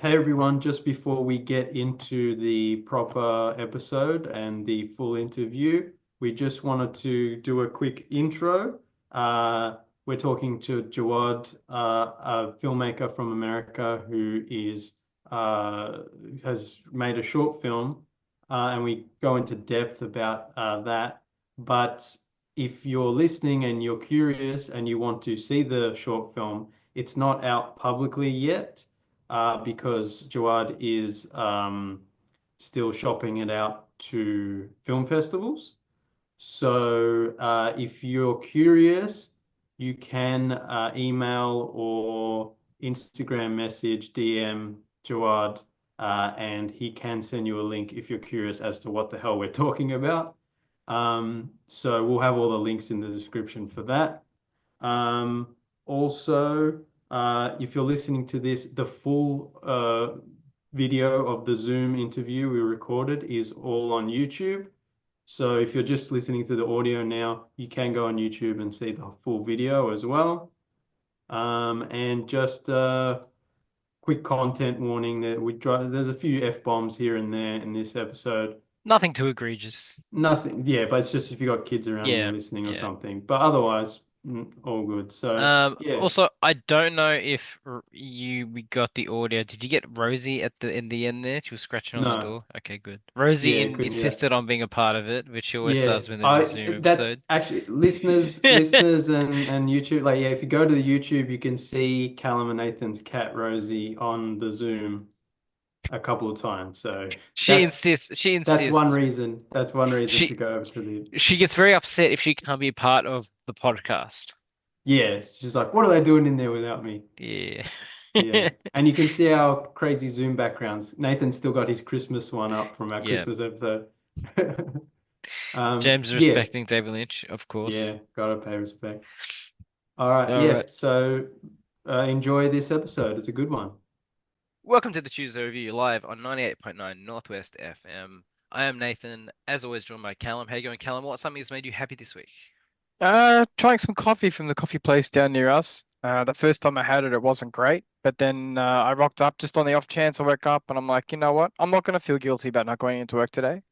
Hey everyone, just before we get into the proper episode and the full interview, we just wanted to do a quick intro. We're talking to J'wad, a filmmaker from America who is has made a short film, and we go into depth about that. But if you're listening and you're curious and you want to see the short film, it's not out publicly yet because Jawad is still shopping it out to film festivals. So if you're curious, you can email or Instagram message DM Jawad, and he can send you a link if you're curious as to what the hell we're talking about. So we'll have all the links in the description for that. Also, if you're listening to this, the full video of the Zoom interview we recorded is all on YouTube. So if you're just listening to the audio now, you can go on YouTube and see the full video as well. And just quick content warning that there's a few F-bombs here and there in this episode. Nothing too egregious. Nothing, yeah, but it's just if you got kids around and they're Yeah, listening or yeah. something. But otherwise, all good. So yeah. Also, I don't know if we got the audio. Did you get Rosie at the in the end there? She was scratching on the No. door. Okay, good. Rosie Yeah, couldn't do that. insisted on being a part of it, which she always Yeah, does when there's a I Zoom that's episode. actually listeners and YouTube. Like, yeah, if you go to the YouTube, you can see Callum and Nathan's cat Rosie on the Zoom a couple of times. So She that's insists. She that's one insists. reason. That's one reason to She go over to the. she gets very upset if she can't be a part of the podcast. Yeah, she's like, what are they doing in there without me? Yeah. Yeah, and you can see our crazy Zoom backgrounds. Nathan's still got his Christmas one up from our Yeah. Christmas episode. James Yeah, respecting David Lynch, of course. yeah, gotta pay respect. All right, All yeah. right. So enjoy this episode. It's a good one. Welcome to the Tuesday Review live on 98.9 Northwest FM. I am Nathan, as always joined by Callum. How you going, Callum? What's something that's made you happy this week? Trying some coffee from the coffee place down near us. The first time I had it, it wasn't great, but then I rocked up just on the off chance I woke up and I'm like, you know what? I'm not going to feel guilty about not going into work today.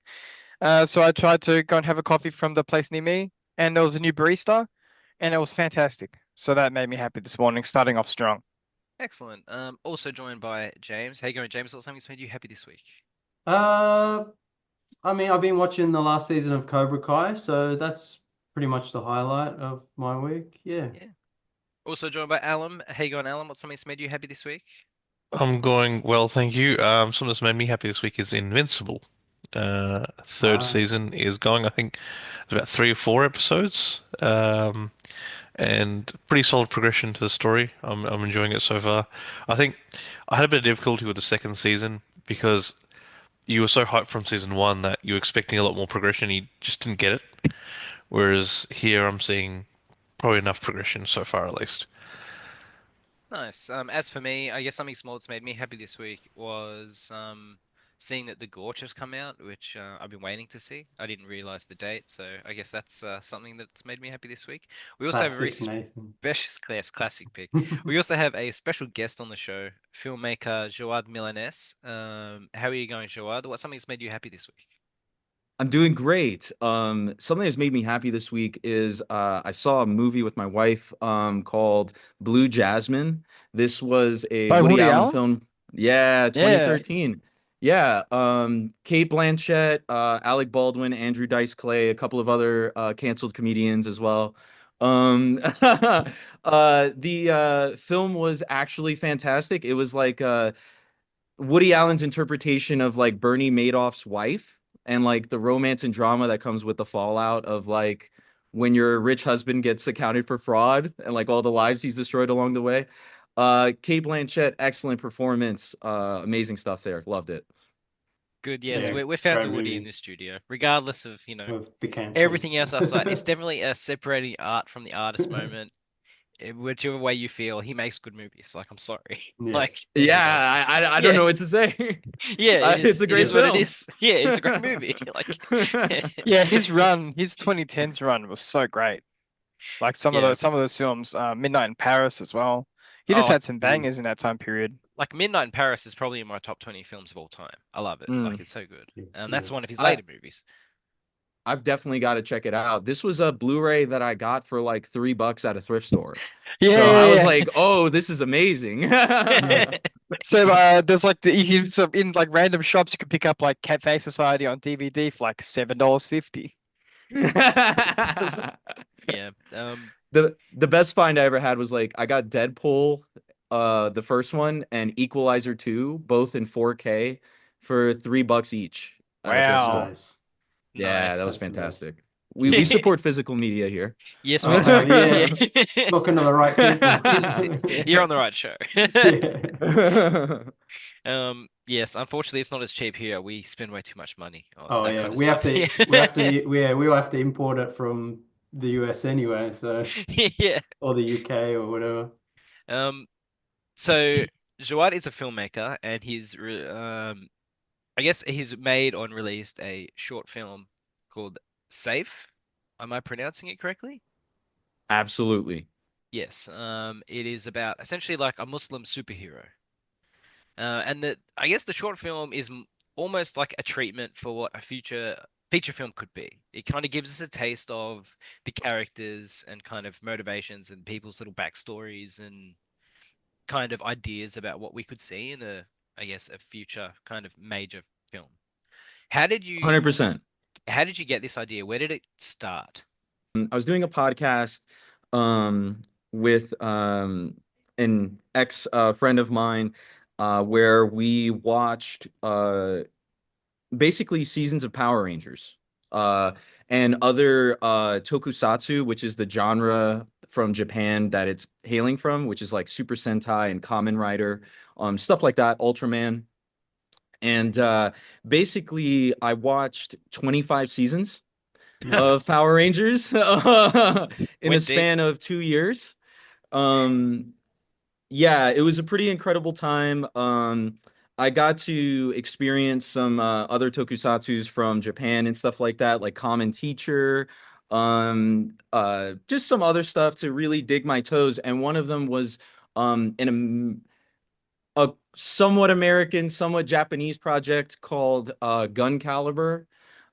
So I tried to go and have a coffee from the place near me, and there was a new barista, and it was fantastic. So that made me happy this morning, starting off strong. Excellent. Also joined by James. How you going, James? What's something that's made you happy this week? Uh, I mean, I've been watching the last season of Cobra Kai, so that's pretty much the highlight of my week. Yeah. Yeah. Also joined by Alan. How you going, Alan? What's something that's made you happy this week? I'm going well, thank you. Something that's made me happy this week is Invincible. Third Ah, season is going. I think it's about 3 or 4 episodes. And pretty solid progression to the story. I'm enjoying it so far. I think I had a bit of difficulty with the second season because you were so hyped from season one that you were expecting a lot more progression. You just didn't get it. Whereas here I'm seeing probably enough progression so far at least. Nice. As for me, I guess something small that's made me happy this week was seeing that the Gorge has come out, which I've been waiting to see. I didn't realize the date, so I guess that's something that's made me happy this week. We also have a very classic Nathan. classic pick. We also have a special guest on the show, filmmaker J'wad Milanes. How are you going, J'wad? What's something that's made you happy this week? I'm doing great. Something that's made me happy this week is I saw a movie with my wife called Blue Jasmine. This was a By Woody Woody Allen Allen? film. Yeah, Yeah. 2013. Yeah, Kate Blanchett, Alec Baldwin, Andrew Dice Clay, a couple of other canceled comedians as well. The film was actually fantastic. It was like Woody Allen's interpretation of like Bernie Madoff's wife and like the romance and drama that comes with the fallout of like when your rich husband gets accounted for fraud and like all the lives he's destroyed along the way. Kate Blanchett, excellent performance. Amazing stuff there. Loved it. Good, yes, Yeah, we're fans great of Woody in movie this studio, regardless of, of the cancels. everything else outside. It's definitely a separating art from the artist moment. Whichever way you feel, he makes good movies. Like, I'm sorry. Yeah, Like, yeah, he Yeah, does. I don't yeah, know what to say. yeah, it It's is. a It great is what it film. is. Yeah, it's a great movie. Like, Yeah, his 2010s run was so great. Like yeah. some of those films, Midnight in Paris as well. He just Oh, had some Mm. bangers in that time period. like Midnight in Paris is probably in my top 20 films of all time. I love it. Like Mm. it's so good. Yeah. That's one of his I later movies. I've definitely got to check it out. This was a Blu-ray that I got for like $3 at a thrift store. Yeah, So I was yeah, like, "Oh, this is amazing." Yeah. So there's like you can sort of in like random shops you can pick up like Cafe Society on DVD for like $7.50. Yeah. The best find I ever had was like I got Deadpool, the first one, and Equalizer 2, both in 4K for $3 each at a thrift store. Wow. Nice. Yeah, that Nice. was That's nice. fantastic. We support physical media here. Yes, we Oh, do. yeah. Yeah. Talking to the right people. You're on the right show. Yeah. Yes, unfortunately it's not as cheap here. We spend way too much money on Oh that yeah, kind of we have stuff. to we have to yeah, we'll have to import it from the US anyway, so Yeah. or the UK or whatever. Um, so J'wad is a filmmaker and I guess he's made or released a short film called Safe. Am I pronouncing it correctly? Absolutely. Yes. It is about essentially like a Muslim superhero. And I guess the short film is almost like a treatment for what a future feature film could be. It kind of gives us a taste of the characters and kind of motivations and people's little backstories and kind of ideas about what we could see in I guess, a future kind of major film. How did you 100%. how did you get this idea? Where did it start? I was doing a podcast with an ex friend of mine where we watched basically seasons of Power Rangers and other tokusatsu, which is the genre from Japan that it's hailing from, which is like Super Sentai and Kamen Rider, stuff like that, Ultraman. And basically, I watched 25 seasons of Nice. Power Rangers in a Went deep. span of 2 years. Um, yeah, it was a pretty incredible time. I got to experience some other tokusatsus from Japan and stuff like that, like Common Teacher, just some other stuff to really dig my toes. And one of them was a somewhat American, somewhat Japanese project called Gun Caliber.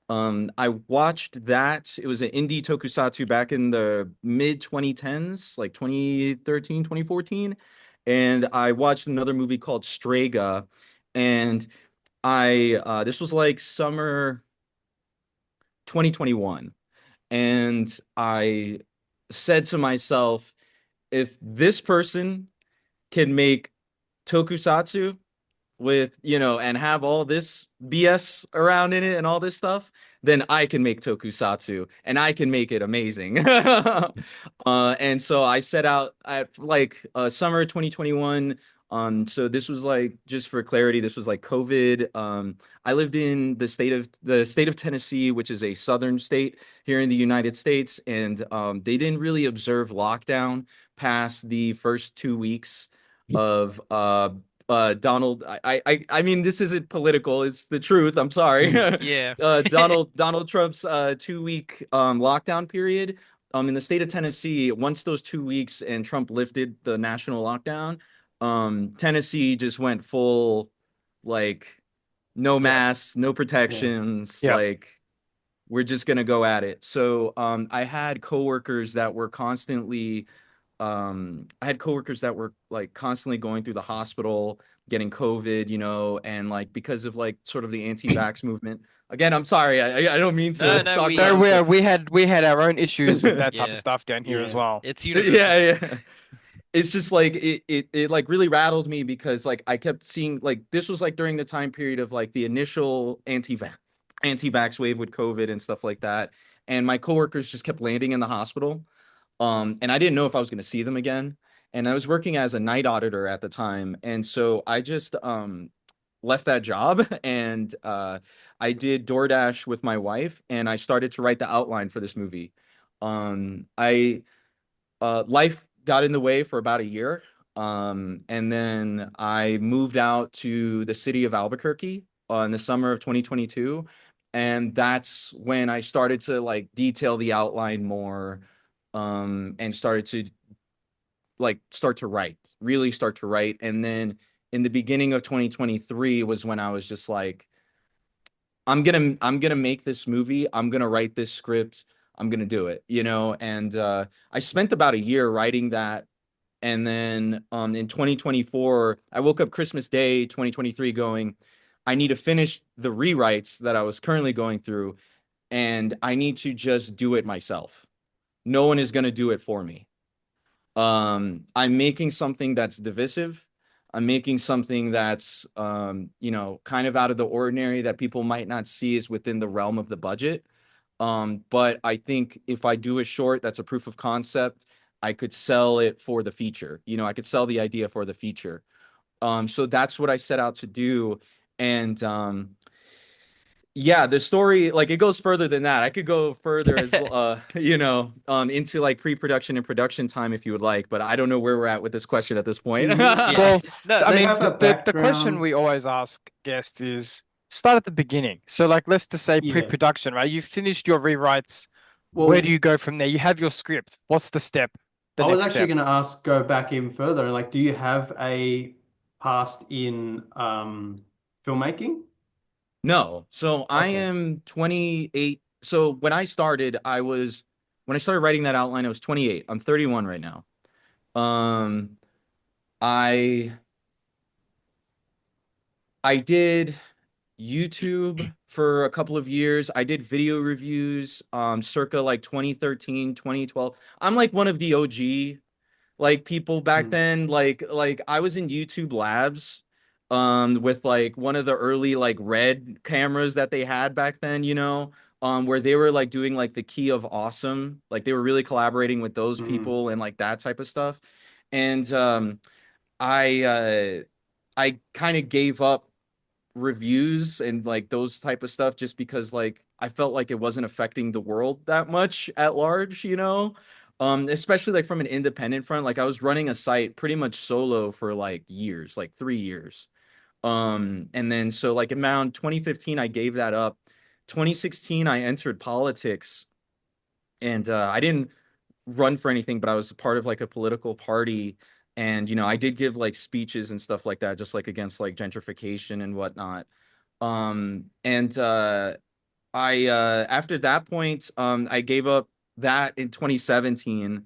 I watched that. It was an indie tokusatsu back in the mid 2010s, like 2013, 2014. And I watched another movie called Strega. And this was like summer 2021. And I said to myself, if this person can make tokusatsu with, and have all this BS around in it and all this stuff, then I can make tokusatsu and I can make it amazing. And so I set out at like summer 2021. So this was like, just for clarity, this was like COVID. I lived in the state of Tennessee, which is a southern state here in the United States, and they didn't really observe lockdown past the first 2 weeks of Donald. I mean, this isn't political, it's the truth. I'm sorry. Yeah. Donald Trump's 2 week lockdown period in the state of Tennessee. Once those 2 weeks and Trump lifted the national lockdown, Tennessee just went full, like, no Yeah. masks, no Yeah. protections, Yep. like, we're just gonna go at it. So I had coworkers that were like constantly going through the hospital, getting COVID, and like because of like sort of the anti-vax movement. Again, I'm sorry, I don't mean No, to no, talk we about No, this stuff. we had our own issues with that type of yeah. stuff down here as Yeah. well. It's universal. Yeah, yeah. It's just like it like really rattled me because like I kept seeing, like, this was like during the time period of like the initial anti-vax wave with COVID and stuff like that. And my coworkers just kept landing in the hospital. And I didn't know if I was going to see them again. And I was working as a night auditor at the time. And so I just left that job and I did DoorDash with my wife and I started to write the outline for this movie. I Life got in the way for about a year. And then I moved out to the city of Albuquerque in the summer of 2022. And that's when I started to like detail the outline more, and started to like really start to write. And then in the beginning of 2023 was when I was just like, I'm gonna make this movie. I'm gonna write this script. I'm gonna do it, you know. And I spent about a year writing that. And then in 2024, I woke up Christmas Day 2023 going, I need to finish the rewrites that I was currently going through, and I need to just do it myself. No one is gonna do it for me. I'm making something that's divisive. I'm making something that's you know, kind of out of the ordinary that people might not see is within the realm of the budget. But I think if I do a short that's a proof of concept, I could sell it for the feature. You know, I could sell the idea for the feature. So that's what I set out to do. And yeah, the story, like, it goes further than that. I could go further as you know, into like pre-production and production time if you would like, but I don't know where we're at with this question at this point. Yeah. Well, No, I They mean, have a the question background. we always ask guests is start at the beginning. So, like, let's just say Yeah. pre-production, right? You finished your rewrites. Where do Well, you go from there? You have your script. What's the step? The I was next actually step? going to ask, go back even further. Like, do you have a past in filmmaking? No. So I Okay. am 28. So when I started writing that outline, I was 28. I'm 31 right now. Um, I I did YouTube for a couple of years. I did video reviews circa like 2013, 2012. I'm like one of the OG like people back Mm. then. Like I was in YouTube labs with like one of the early like red cameras that they had back then, you know, where they were like doing like the key of awesome. Like they were really collaborating with those Mm. people and like that type of stuff. And I I kind of gave up reviews and like those type of stuff just because like I felt like it wasn't affecting the world that much at large, you know. Especially like from an independent front, like I was running a site pretty much solo for like years, like 3 years. And then so like around 2015 I gave that up. 2016 I entered politics, and I didn't run for anything, but I was part of like a political party. And, you know, I did give like speeches and stuff like that, just like against like gentrification and whatnot. And I After that point, I gave up that in 2017.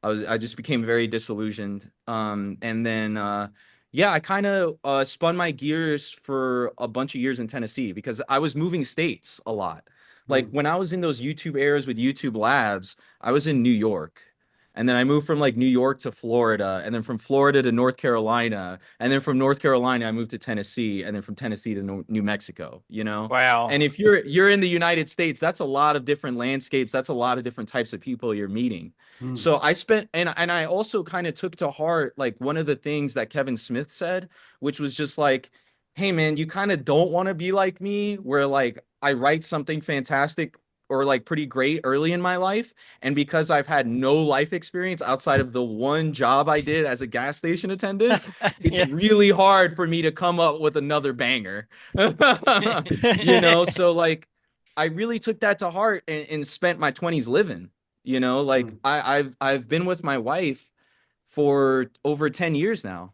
I just became very disillusioned. And then yeah, I kind of spun my gears for a bunch of years in Tennessee because I was moving states a lot. Like Mm. when I was in those YouTube eras with YouTube Labs, I was in New York. And then I moved from like New York to Florida, and then from Florida to North Carolina, and then from North Carolina I moved to Tennessee, and then from Tennessee to New Mexico, you know? And Wow. if you're in the United States, that's a lot of different landscapes, that's a lot of different types of people you're meeting. Mm. So I spent and I also kind of took to heart like one of the things that Kevin Smith said, which was just like, hey man, you kind of don't want to be like me, where like I write something fantastic or like pretty great early in my life, and because I've had no life experience outside of the one job I did as a gas station attendant, it's Yeah. really hard for me to come up with another banger. You know, so like I really took that to heart and spent my 20s living. You know, like Mm. I've been with my wife for over 10 years now.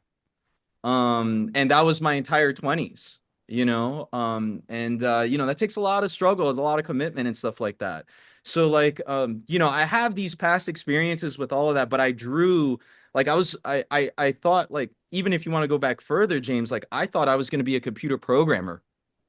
And that was my entire 20s, you know. And You know, that takes a lot of struggle, a lot of commitment and stuff like that. So like you know, I have these past experiences with all of that, but I drew like I thought, like, even if you want to go back further, James, like I thought I was going to be a computer programmer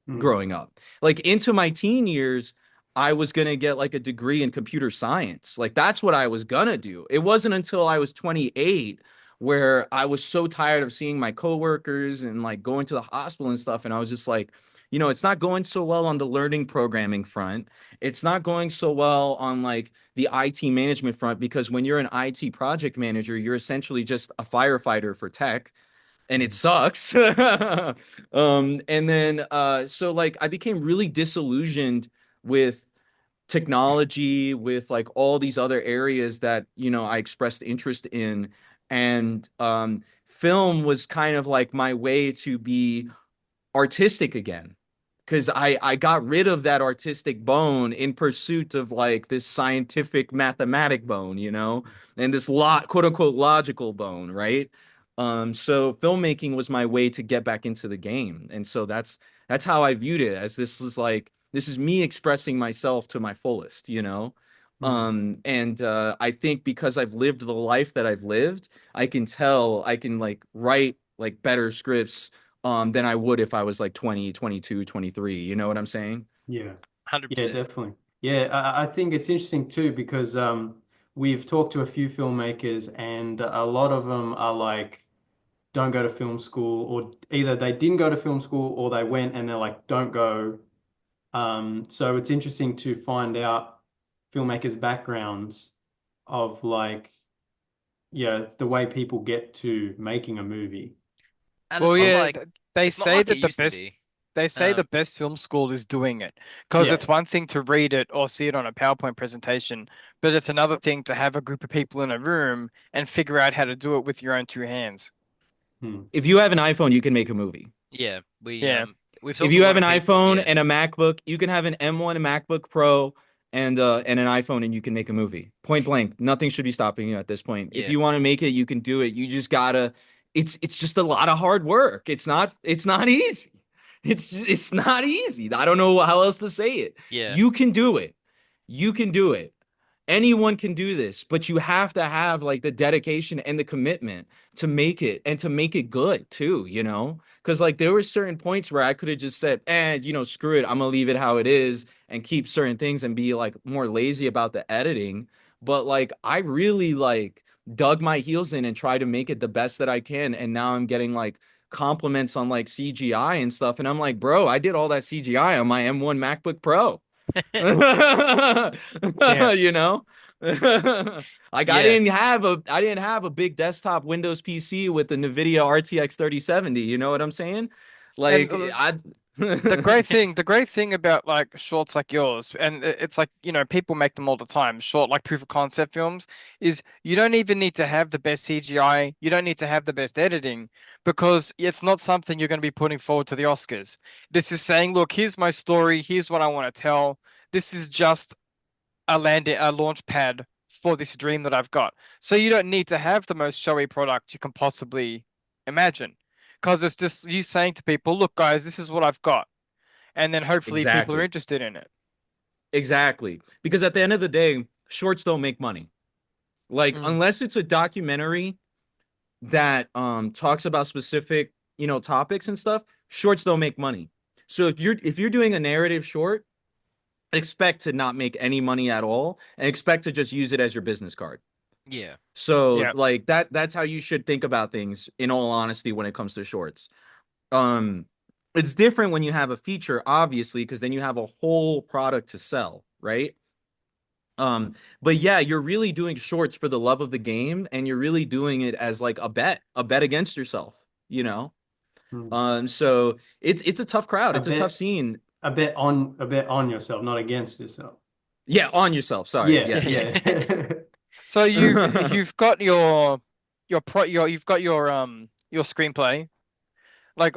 Mm. growing up. Like into my teen years, I was going to get like a degree in computer science. Like that's what I was going to do. It wasn't until I was 28 where I was so tired of seeing my coworkers and like going to the hospital and stuff. And I was just like, you know, it's not going so well on the learning programming front. It's not going so well on like the IT management front, because when you're an IT project manager, you're essentially just a firefighter for tech, and it Mm. sucks. And then so like I became really disillusioned with technology, with like all these other areas that, you know, I expressed interest in. And film was kind of like my way to be artistic again, because I got rid of that artistic bone in pursuit of like this scientific mathematic bone, you know, and this lot quote unquote logical bone, right? So filmmaking was my way to get back into the game. And so that's how I viewed it, as this is me expressing myself to my fullest, you know? And I think because I've lived the life that I've lived, I can like write like better scripts than I would if I was like 20, 22, 23. You know what I'm saying? Yeah. Yeah, 100%. definitely. Yeah, I think it's interesting too because we've talked to a few filmmakers and a lot of them are like, don't go to film school, or either they didn't go to film school or they went and they're like, don't go. So it's interesting to find out filmmakers' backgrounds of like, yeah, it's the way people get to making a movie. And Well, it's not yeah, like they it's not say like it that used to be. they say the Um, best film school is doing it, because Yeah. it's one thing to read it or see it on a PowerPoint presentation, but it's another thing to have a group of people in a room and figure out how to do it with your own two hands. Hmm. If you have an iPhone, you can make a movie. yeah, Yeah. we've If talked to you a have lot an of people. iPhone Yeah, and a MacBook, you can have an M1 MacBook Pro and an iPhone, and you can make a movie. Point blank. Nothing should be stopping you at this point. If yeah, you want to make it, you can do it. You just gotta it's just a lot of hard work. It's not easy. It's not easy. I don't know how else to say it. yeah, You can do it. You can do it. Anyone can do this, but you have to have like the dedication and the commitment to make it, and to make it good too, you know? Because like there were certain points where I could have just said, screw it, I'm gonna leave it how it is and keep certain things and be like more lazy about the editing. But like I really like dug my heels in and tried to make it the best that I can. And now I'm getting like compliments on like CGI and stuff. And I'm like, bro, I did all that CGI on my M1 MacBook Pro. Yeah. You know? Like yeah. I didn't have a big desktop Windows PC with the NVIDIA RTX 3070, you know what I'm saying? And Like I the great thing about like shorts like yours, and it's like, people make them all the time, short like proof of concept films, is you don't even need to have the best CGI, you don't need to have the best editing, because it's not something you're going to be putting forward to the Oscars. This is saying, look, here's my story, here's what I want to tell. This is just a launch pad for this dream that I've got. So you don't need to have the most showy product you can possibly imagine, because it's just you saying to people, look, guys, this is what I've got. And then hopefully people are exactly. interested in it. Exactly. Because at the end of the day, shorts don't make money. Like Mm. unless it's a documentary that talks about specific, topics and stuff, shorts don't make money. So if you're doing a narrative short, expect to not make any money at all and expect to just use it as your business card. Yeah. So Yeah. like that's how you should think about things in all honesty when it comes to shorts. Um it's different when you have a feature, obviously, because then you have a whole product to sell, right? But yeah, you're really doing shorts for the love of the game, and you're really doing it as like a bet against yourself, you know? Hmm. So it's a tough crowd. A It's a tough bet, scene. a bet on yourself, not against yourself. Yeah, on yourself. Sorry. Yeah, Yes. yeah. So you've got you've got your screenplay. Like,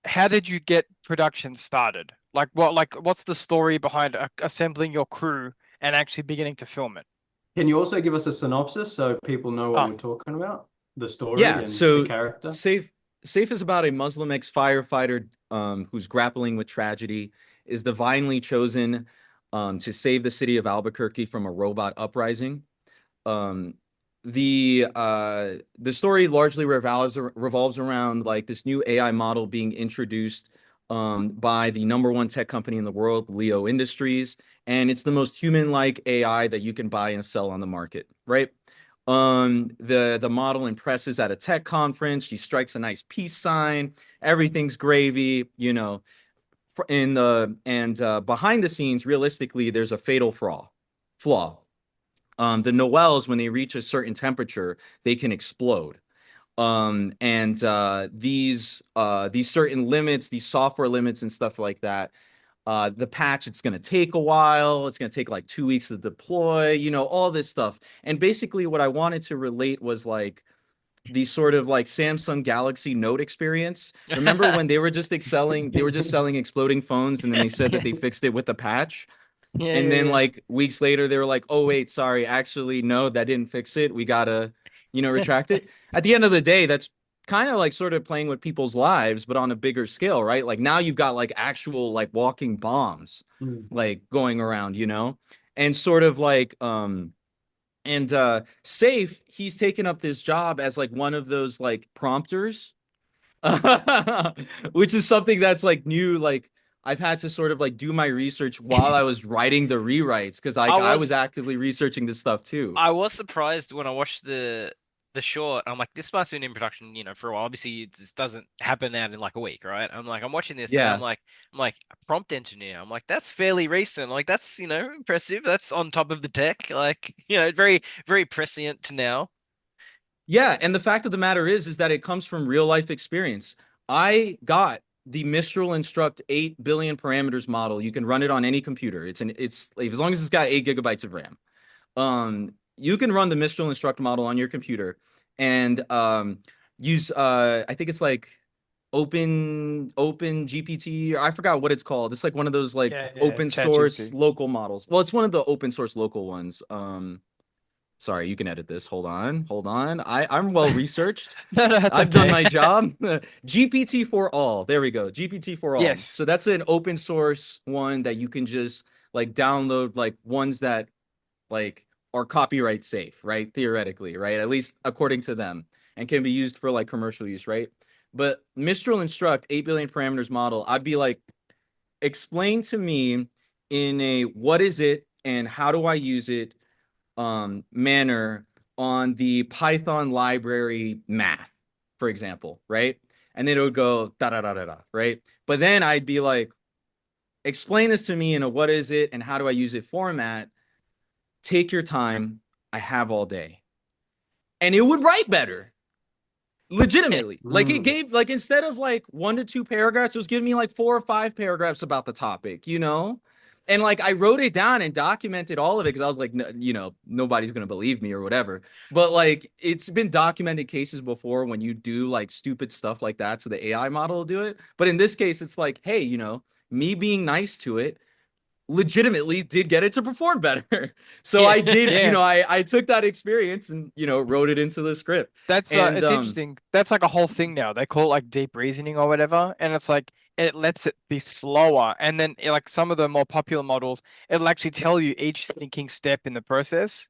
how did you get production started? What's the story behind assembling your crew and actually beginning to film it? Can you also give us a synopsis so people know what Oh, we're talking about? The story Yeah, and the so character? Safe is about a Muslim ex-firefighter who's grappling with tragedy, is divinely chosen to save the city of Albuquerque from a robot uprising. Um, the story largely revolves around like this new AI model being introduced by the number one tech company in the world, Leo Industries, and it's the most human-like AI that you can buy and sell on the market, right? The model impresses at a tech conference. She strikes a nice peace sign. Everything's gravy, in the and behind the scenes, realistically, there's a fatal flaw. The Noels, when they reach a certain temperature, they can explode. And these certain limits, these software limits and stuff like that, the patch, it's going to take a while. It's going to take like 2 weeks to deploy, all this stuff. And basically what I wanted to relate was like the sort of like Samsung Galaxy Note experience. Remember when they were just selling exploding phones, and then they said that they fixed it with a patch. yeah, And yeah, then yeah. like weeks later, they were like, oh, wait, sorry, actually, no, that didn't fix it. We gotta, retract it. At the end of the day, that's kind of like sort of playing with people's lives, but on a bigger scale, right? Like now you've got like actual like walking bombs like going around, and sort of like and Safe, he's taken up this job as like one of those like prompters, which is something that's like new. Like I've had to sort of like do my research while I was writing the rewrites because I I was was actively researching this stuff too. I was surprised when I watched the short. I'm like, this must have been in production, for a while. Obviously, it just doesn't happen out in like a week, right? I'm like, I'm watching this and Yeah. I'm like, a prompt engineer. I'm like, that's fairly recent. Like, that's impressive. That's on top of the tech. Like, very very prescient to now. Yeah, and the fact of the matter is that it comes from real life experience. I got the Mistral Instruct 8 billion parameters model. You can run it on any computer. It's like, as long as it's got 8 gigabytes of RAM. You can run the Mistral Instruct model on your computer and use I think it's like open GPT, or I forgot what it's called. It's like one of those like Yeah, open source ChatGPT. local models. Well, it's one of the open source local ones. Sorry, you can edit this. Hold on. I'm well researched. No, no, that's I've done okay. my job. GPT for all. There we go. GPT for all. Yes. So that's an open source one that you can just like download, like ones that like are copyright safe, right? Theoretically, right? At least according to them, and can be used for like commercial use, right? But Mistral Instruct 8 billion parameters model, I'd be like, explain to me in a what is it and how do I use it manner on the Python library math, for example, right? And then it would go da da da da da, right? But then I'd be like, explain this to me in a what is it and how do I use it format. Take your time. I have all day. And it would write better. Legitimately. Like it gave like instead of like 1 to 2 paragraphs, it was giving me like 4 or 5 paragraphs about the topic, And like I wrote it down and documented all of it because I was like, nobody's gonna believe me or whatever. But like it's been documented cases before when you do like stupid stuff like that, so the AI model will do it. But in this case, it's like, hey, me being nice to it legitimately did get it to perform better. So Yeah. I did, Yeah. I took that experience and wrote it into the script. That's And it's interesting. That's like a whole thing now. They call it like deep reasoning or whatever, and it's like it lets it be slower. And then like some of the more popular models, it'll actually tell you each thinking step in the process,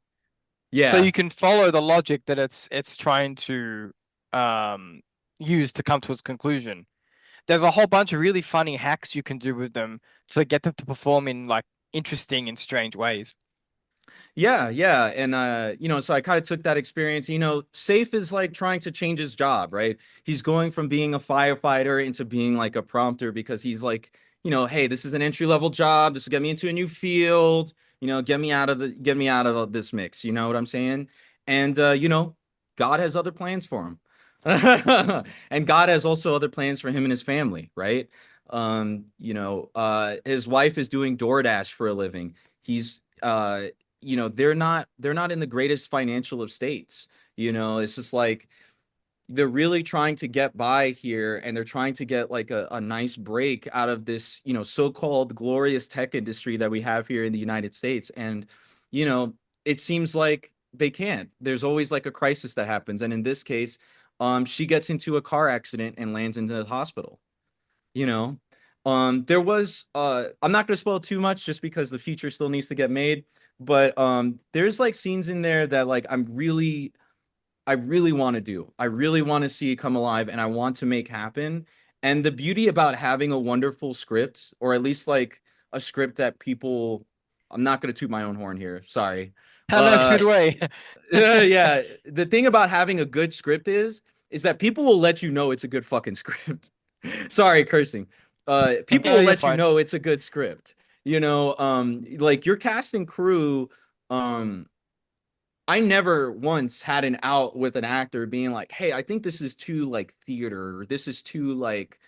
so yeah. you can follow the logic that it's trying to um use to come to its conclusion. There's a whole bunch of really funny hacks you can do with them to get them to perform in like interesting and strange ways. Yeah, yeah. And so I kind of took that experience. Safe is like trying to change his job, right? He's going from being a firefighter into being like a prompter because he's like, hey, this is an entry level job. This will get me into a new field, get me out of this mix, you know what I'm saying? And God has other plans for him. And God has also other plans for him and his family, right? His wife is doing DoorDash for a living. He's they're not in the greatest financial of states. It's just like they're really trying to get by here and they're trying to get like a nice break out of this, so-called glorious tech industry that we have here in the United States. And, it seems like they can't. There's always like a crisis that happens. And in this case, she gets into a car accident and lands into the hospital you know there was I'm not going to spoil too much just because the feature still needs to get made, but there's like scenes in there that like I really want to do. I really want to see it come alive and I want to make happen. And the beauty about having a wonderful script, or at least like a script that people, I'm not going to toot my own horn here, sorry. Hello, uh shoot away. yeah, the thing about having a good script is that people will let you know it's a good fucking script. Sorry, cursing. People No, will you're let you fine. know it's a good script. Like your cast and crew, um, I never once had an out with an actor being like, "Hey, I think this is too like theater, or this is too like,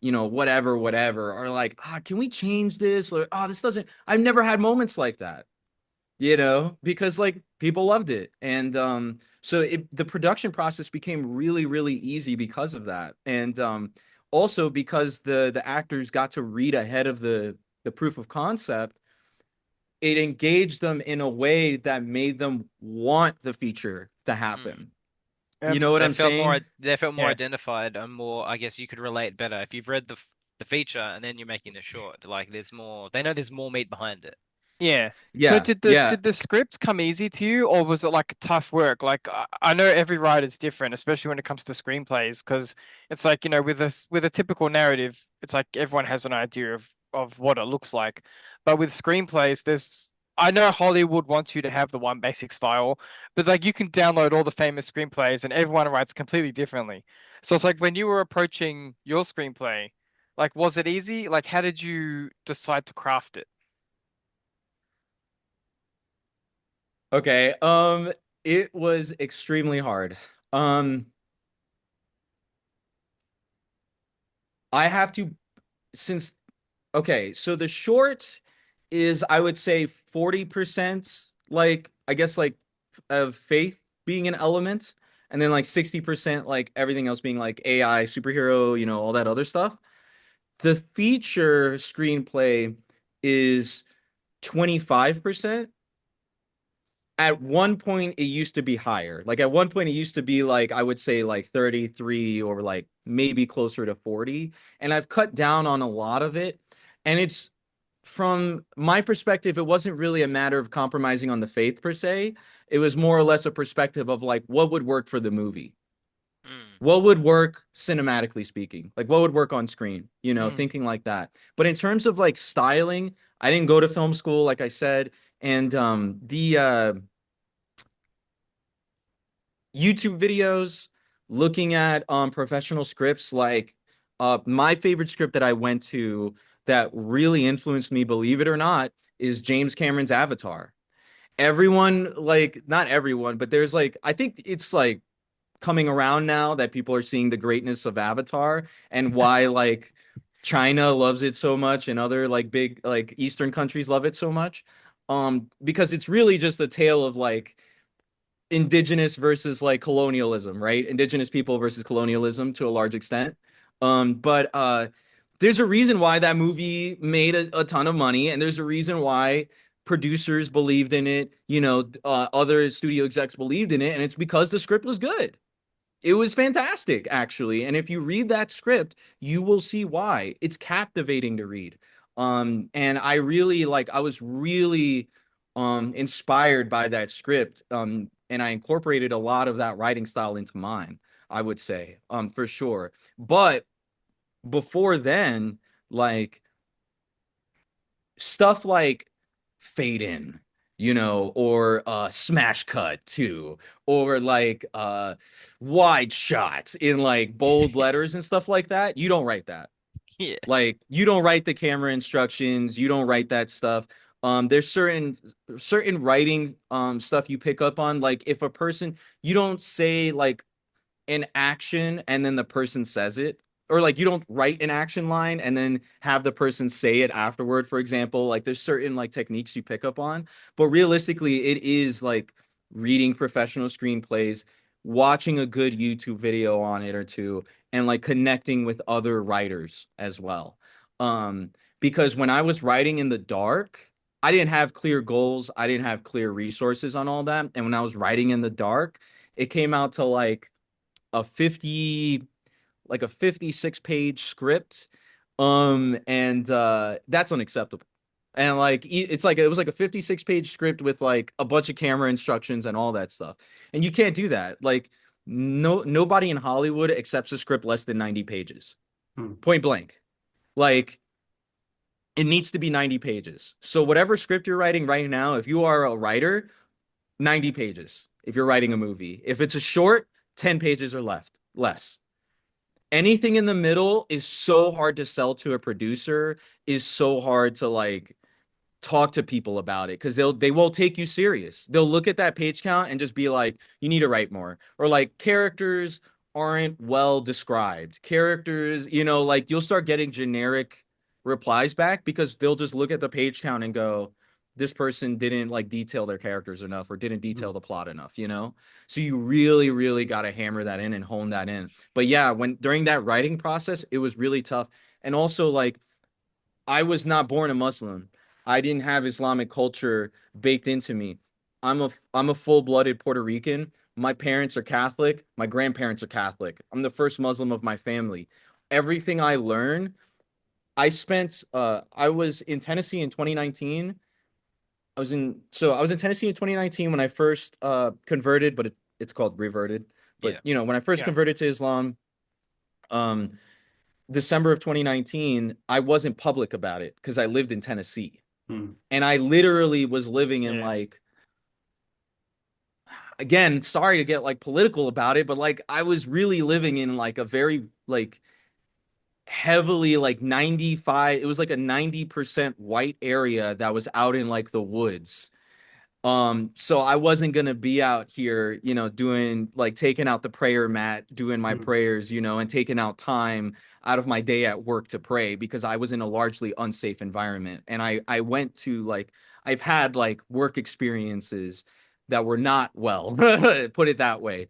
whatever, whatever," or like, can we change this? Or, this doesn't. I've never had moments like that, because like people loved it. And so the production process became really, really easy because of that. And also because the actors got to read ahead of the proof of concept, it engaged them in a way that made them want the feature to happen. You know what They I'm felt more saying? they felt more Yeah. identified and more, I guess you could relate better if you've read the feature and then you're making the short. Like there's more, they know there's more meat behind it. Yeah. So Yeah, yeah. did the script come easy to you, or was it like tough work? Like I know every writer's different, especially when it comes to screenplays, because it's like, you know, with a typical narrative, it's like everyone has an idea of what it looks like. But with screenplays, there's I know Hollywood wants you to have the one basic style, but like you can download all the famous screenplays and everyone writes completely differently. So it's like when you were approaching your screenplay, like was it easy? Like how did you decide to craft it? Okay. It was extremely hard. Um, I have to since okay, so the short is I would say 40% like I guess like of faith being an element, and then like 60% like everything else being like AI, superhero, you know, all that other stuff. The feature screenplay is 25%. At one point it used to be higher. Like at one point it used to be like I would say like 33 or like maybe closer to 40. And I've cut down on a lot of it. And it's from my perspective, it wasn't really a matter of compromising on the faith per se. It was more or less a perspective of like what would work for the movie. Mm. What would work cinematically speaking? Like what would work on screen, you know, Mm. thinking like that. But in terms of like styling, I didn't go to film school, like I said. And the YouTube videos, looking at professional scripts, like my favorite script that I went to that really influenced me, believe it or not, is James Cameron's Avatar. Everyone, like, not everyone, but there's like, I think it's like coming around now that people are seeing the greatness of Avatar and why like China loves it so much and other like big like Eastern countries love it so much. Because it's really just a tale of like indigenous versus like colonialism, right? Indigenous people versus colonialism to a large extent. But there's a reason why that movie made a ton of money, and there's a reason why producers believed in it, you know, other studio execs believed in it, and it's because the script was good. It was fantastic, actually. And if you read that script, you will see why. It's captivating to read. And I really like, I was really inspired by that script. And I incorporated a lot of that writing style into mine, I would say, for sure. But before then, like stuff like fade in, you know, or smash cut too, or like wide shots in like bold letters and stuff like that. You don't write that. Yeah. Like you don't write the camera instructions, you don't write that stuff. There's certain writing stuff you pick up on. Like if a person, you don't say like an action and then the person says it, or like you don't write an action line and then have the person say it afterward, for example. Like there's certain like techniques you pick up on, but realistically it is like reading professional screenplays, watching a good YouTube video on it or two, and like connecting with other writers as well. Because when I was writing in the dark, I didn't have clear goals, I didn't have clear resources on all that, and when I was writing in the dark, it came out to a 50 like a 56 page script, and that's unacceptable. And like it's like it was like a 56-page script with like a bunch of camera instructions and all that stuff, and you can't do that. Like nobody in Hollywood accepts a script less than 90 pages, point blank. Like it needs to be 90 pages. So whatever script you're writing right now, if you are a writer, 90 pages. If you're writing a movie, if it's a short, 10 pages or less. Anything in the middle is so hard to sell to a producer, is so hard to like talk to people about it, because they won't take you serious. They'll look at that page count and just be like, you need to write more, or like characters aren't well described, characters, you know, like you'll start getting generic replies back because they'll just look at the page count and go, this person didn't like detail their characters enough or didn't detail the plot enough, you know? So you really, really got to hammer that in and hone that in. But yeah, when during that writing process, it was really tough. And also, like, I was not born a Muslim. I didn't have Islamic culture baked into me. I'm a full-blooded Puerto Rican. My parents are Catholic. My grandparents are Catholic. I'm the first Muslim of my family. Everything I learn, I was in Tennessee in 2019. I was in Tennessee in 2019 when I first converted, but it's called reverted. But Yeah. you know, when I first Yeah. converted to Islam, um, December of 2019, I wasn't public about it because I lived in Tennessee. Hmm. And I literally was living in Yeah. like, again, sorry to get like political about it, but like I was really living in like a very like heavily like 95, it was like a 90% white area that was out in like the woods. So I wasn't gonna be out here, you know, doing like taking out the prayer mat, doing my Hmm. prayers, you know, and taking out time out of my day at work to pray because I was in a largely unsafe environment. And I went to like I've had like work experiences that were not well, put it that way.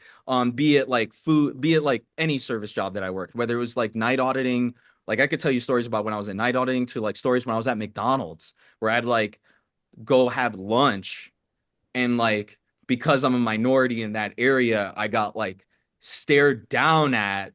Be it like food, be it like any service job that I worked, whether it was like night auditing, like I could tell you stories about when I was in night auditing to like stories when I was at McDonald's where I'd like go have lunch and like because I'm a minority in that area, I got like stared down at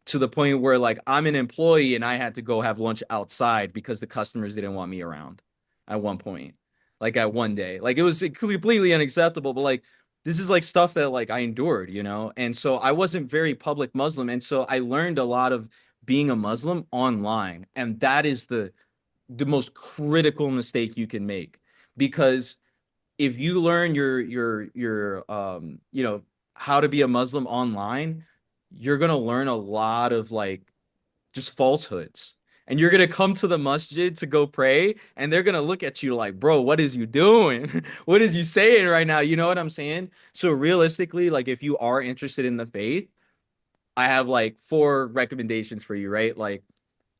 to the point where like I'm an employee and I had to go have lunch outside because the customers didn't want me around at one point. Like at one day. Like it was completely unacceptable, but like this is like stuff that like I endured, you know? And so I wasn't very public Muslim. And so I learned a lot of being a Muslim online. And that is the most critical mistake you can make because if you learn your you know how to be a Muslim online, you're gonna learn a lot of like just falsehoods. And you're gonna come to the masjid to go pray, and they're gonna look at you like, bro, what is you doing? What is you saying right now? You know what I'm saying? So realistically, like if you are interested in the faith, I have like four recommendations for you, right? Like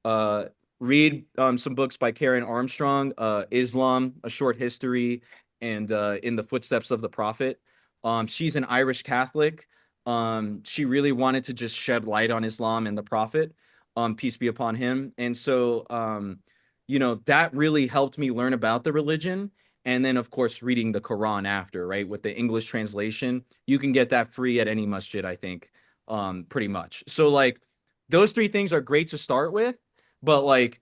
uh, read some books by Karen Armstrong, Islam, A Short History, and In the Footsteps of the Prophet. She's an Irish Catholic. She really wanted to just shed light on Islam and the Prophet, peace be upon him. And so, you know, that really helped me learn about the religion. And then, of course, reading the Quran after, right, with the English translation, you can get that free at any masjid, I think, pretty much. So, like, those three things are great to start with, but like,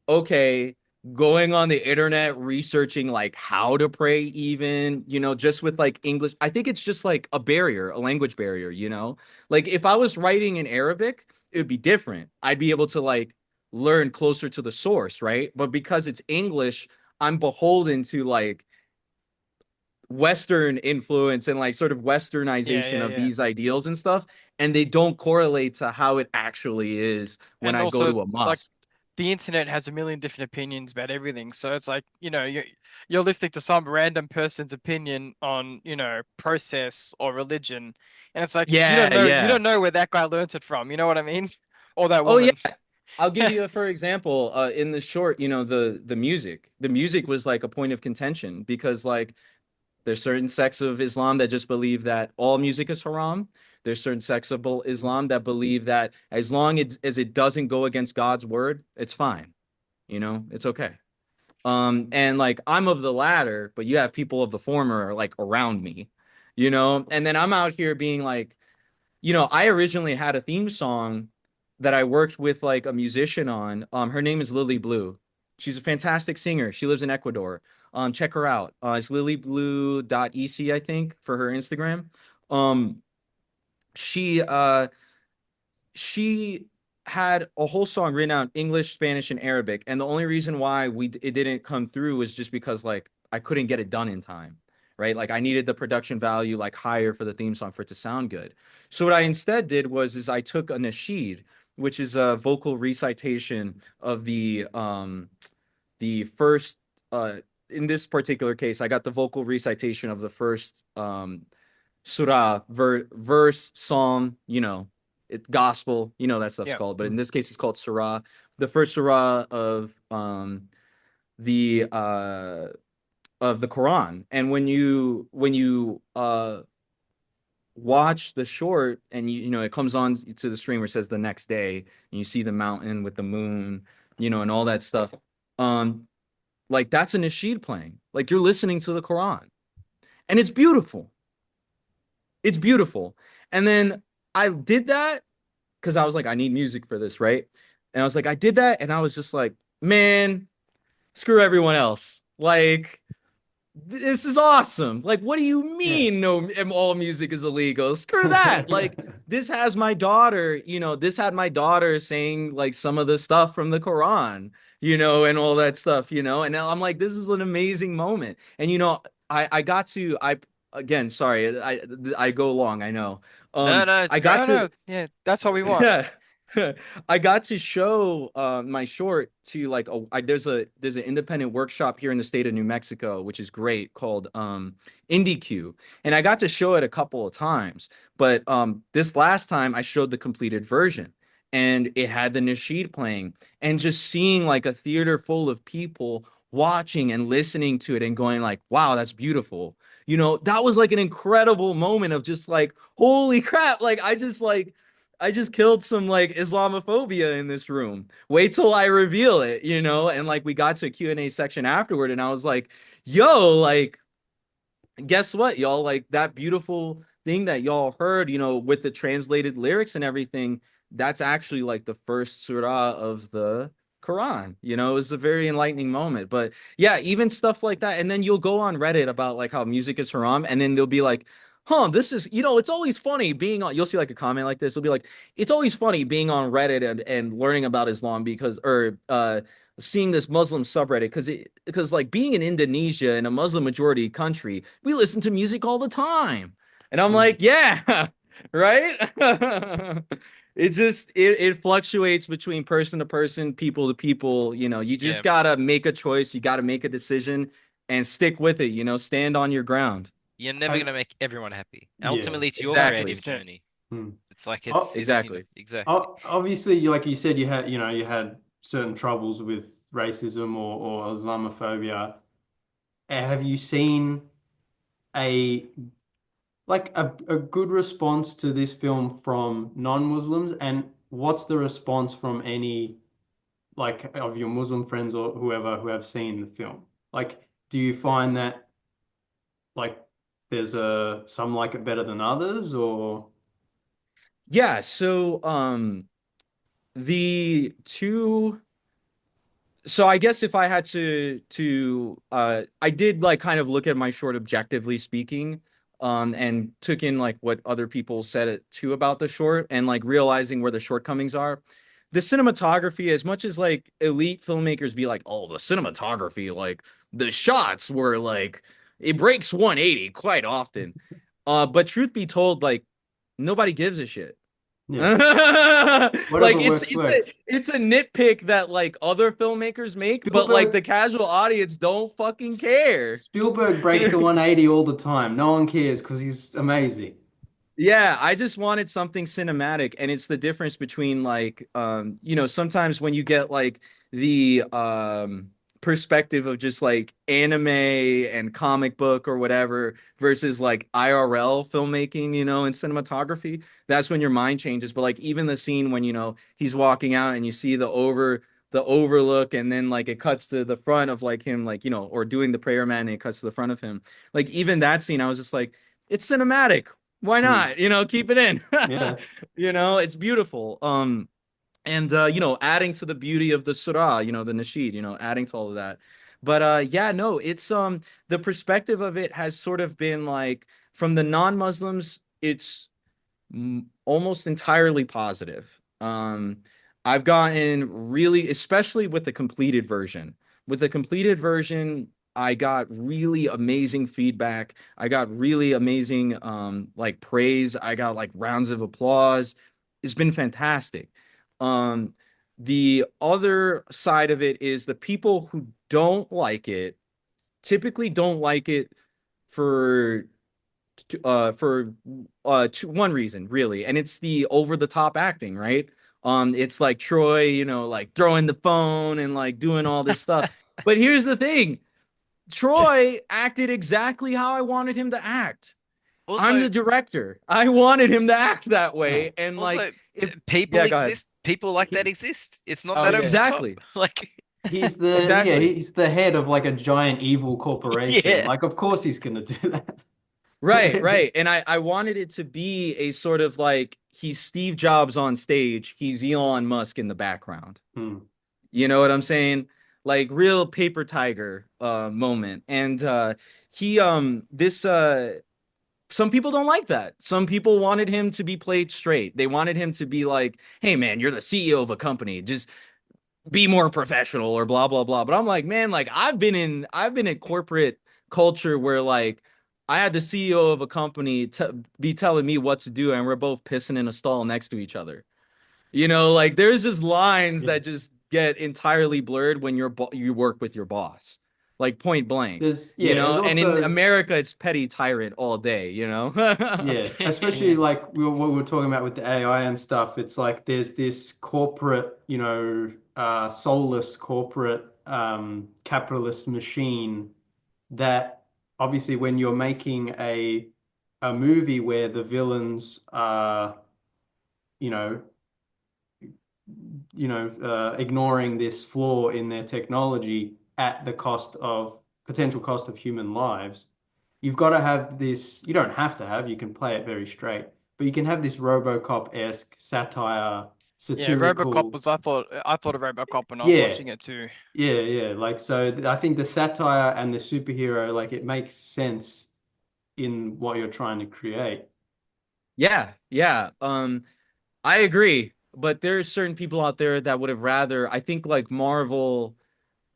okay, going on the internet, researching like how to pray, even, you know, just with like English, I think it's just like a barrier, a language barrier, you know? Like if I was writing in Arabic, it would be different. I'd be able to like learn closer to the source, right? But because it's English, I'm beholden to like Western influence and like sort of Yeah, westernization yeah, of yeah. these ideals and stuff, and they don't correlate to how it actually is when And I go also, to a like, mosque. the internet has a million different opinions about everything. So it's like, you know, you're listening to some random person's opinion on, you know, process or religion, and it's like Yeah, you yeah. don't know where that guy learnt it from. You know what I mean? Or that Oh yeah. woman. I'll give you a for example, in the short, you know, the music. The music was like a point of contention because like there's certain sects of Islam that just believe that all music is haram. There's certain sects of Islam that believe that as long as it doesn't go against God's word, it's fine. You know, it's okay. And like I'm of the latter, but you have people of the former like around me, you know, and then I'm out here being like, you know, I originally had a theme song that I worked with like a musician on. Her name is Lily Blue. She's a fantastic singer. She lives in Ecuador. Check her out. It's lilyblue.ec, I think, for her Instagram. Um, she she had a whole song written out in English, Spanish, and Arabic, and the only reason why it didn't come through was just because like I couldn't get it done in time, right? Like I needed the production value like higher for the theme song for it to sound good. So what I instead did was I took a nasheed, which is a vocal recitation of the first in this particular case, I got the vocal recitation of the first surah, verse, psalm, you know, gospel, you know, that stuff's Yeah. called, but in this case, it's called surah, the first surah the of the Quran. And when you watch the short and you know it comes on to the screen where it says the next day, and you see the mountain with the moon, you know, and all that stuff. Um, like that's a nasheed playing. Like you're listening to the Quran, and it's beautiful. It's beautiful. And then I did that because I was like, I need music for this, right? And I was like, I did that, and I was just like, man, screw everyone else. Like, this is awesome. Like, what do you Yeah. mean no all music is illegal? Screw that. Like, this has my daughter, this had my daughter saying like some of the stuff from the Quran, and all that stuff, and I'm like, this is an amazing moment. And I got to I again, sorry, I go long, I know. No, no, it's I got great. No, to no, yeah, that's what we want. yeah. I got to show my short to like there's an independent workshop here in the state of New Mexico, which is great, called IndieQ. And I got to show it a couple of times. But this last time I showed the completed version, and it had the nasheed playing, and just seeing like a theater full of people watching and listening to it and going like, wow, that's beautiful. That was like an incredible moment of just like, holy crap, like I just killed some like Islamophobia in this room. Wait till I reveal it, And like we got to a Q&A section afterward, and I was like, yo, like, guess what, y'all? Like that beautiful thing that y'all heard, with the translated lyrics and everything, that's actually like the first surah of the Quran. It was a very enlightening moment. But yeah, even stuff like that. And then you'll go on Reddit about like how music is haram, and then they'll be like, this is, it's always funny being on, you'll see like a comment like this. It'll be like, it's always funny being on Reddit and learning about Islam or seeing this Muslim subreddit because like being in Indonesia in a Muslim majority country, we listen to music all the time. And I'm like, yeah, right? It fluctuates between person to person, people to people. You just Yeah, gotta make a choice, you gotta make a decision and stick with it, stand on your ground. you're never I, gonna make everyone happy. yeah. Ultimately, it's your Exactly. creative journey. Hmm. It's like Oh, Exactly. exactly. Obviously, like you said, you had certain troubles with racism or Islamophobia. Have you seen a a good response to this film from non-Muslims? And what's the response from any like of your Muslim friends or whoever who have seen the film? Like, do you find that like there's some like it better than others or Yeah, so the two so I guess if I had to I did like kind of look at my short objectively speaking, and took in like what other people said it too about the short, and like realizing where the shortcomings are. The cinematography, as much as like elite filmmakers be like, oh, the cinematography, like the shots were like it breaks 180 quite often. But truth be told, like nobody gives a shit. yeah, Like whatever it's works it's a works. it's a nitpick that like other filmmakers make, but like the Spielberg casual audience don't fucking care. Spielberg breaks the 180 all the time. No one cares because he's amazing. Yeah, I just wanted something cinematic, and it's the difference between like sometimes when you get like the perspective of just like anime and comic book or whatever versus like IRL filmmaking, and cinematography, that's when your mind changes. But like even the scene when he's walking out and you see the overlook, and then like it cuts to the front of like him, like or doing the prayer man, and it cuts to the front of him. Like even that scene, I was just like, it's cinematic, why Hmm. not? Keep it in. Yeah. It's beautiful. And adding to the beauty of the surah, the nasheed, adding to all of that. But yeah, no, it's the perspective of it has sort of been like from the non-Muslims, it's almost entirely positive. I've gotten really, especially with the completed version. With the completed version, I got really amazing feedback. I got really amazing like praise. I got like rounds of applause. It's been fantastic. Um, the other side of it is the people who don't like it typically don't like it for for one reason really, and it's the over the top acting, right? It's like Troy, like throwing the phone and like doing all this stuff. But here's the thing, Troy acted exactly how I wanted him to act. I'm Also, the director, I wanted him to act that Yeah. way, and like also, if people yeah, go ahead. exist. People like that He, exist. It's not oh that over yeah. the top. Exactly. Like, Exactly. he's the head of like a giant evil corporation. yeah. Like of course he's gonna do that. Right. And I wanted it to be a sort of like he's Steve Jobs on stage, he's Elon Musk in the background. Hmm. You know what I'm saying? Like real paper tiger moment. And he this some people don't like that. Some people wanted him to be played straight. They wanted him to be like, "Hey man, you're the CEO of a company. Just be more professional," or blah blah blah. But I'm like, man, like I've been in corporate culture where like I had the CEO of a company be telling me what to do, and we're both pissing in a stall next to each other. Like there's just lines Yeah. that just get entirely blurred when you work with your boss, like point blank. There's And in also America, it's petty tyrant all day. yeah, especially Yeah. like what we were talking about with the AI and stuff. It's like there's this corporate, soulless corporate capitalist machine that obviously when you're making a movie where the villains are, you know, ignoring this flaw in their technology at the potential cost of human lives, you've got to have this. You don't have to have, you can play it very straight, but you can have this RoboCop-esque satire, Yeah, RoboCop satirical. was I thought of RoboCop when I was Yeah, watching it too. yeah. Like, so I think the satire and the superhero, like, it makes sense in what you're trying to create. Yeah. I agree, but there's certain people out there that would have rather. I think like Marvel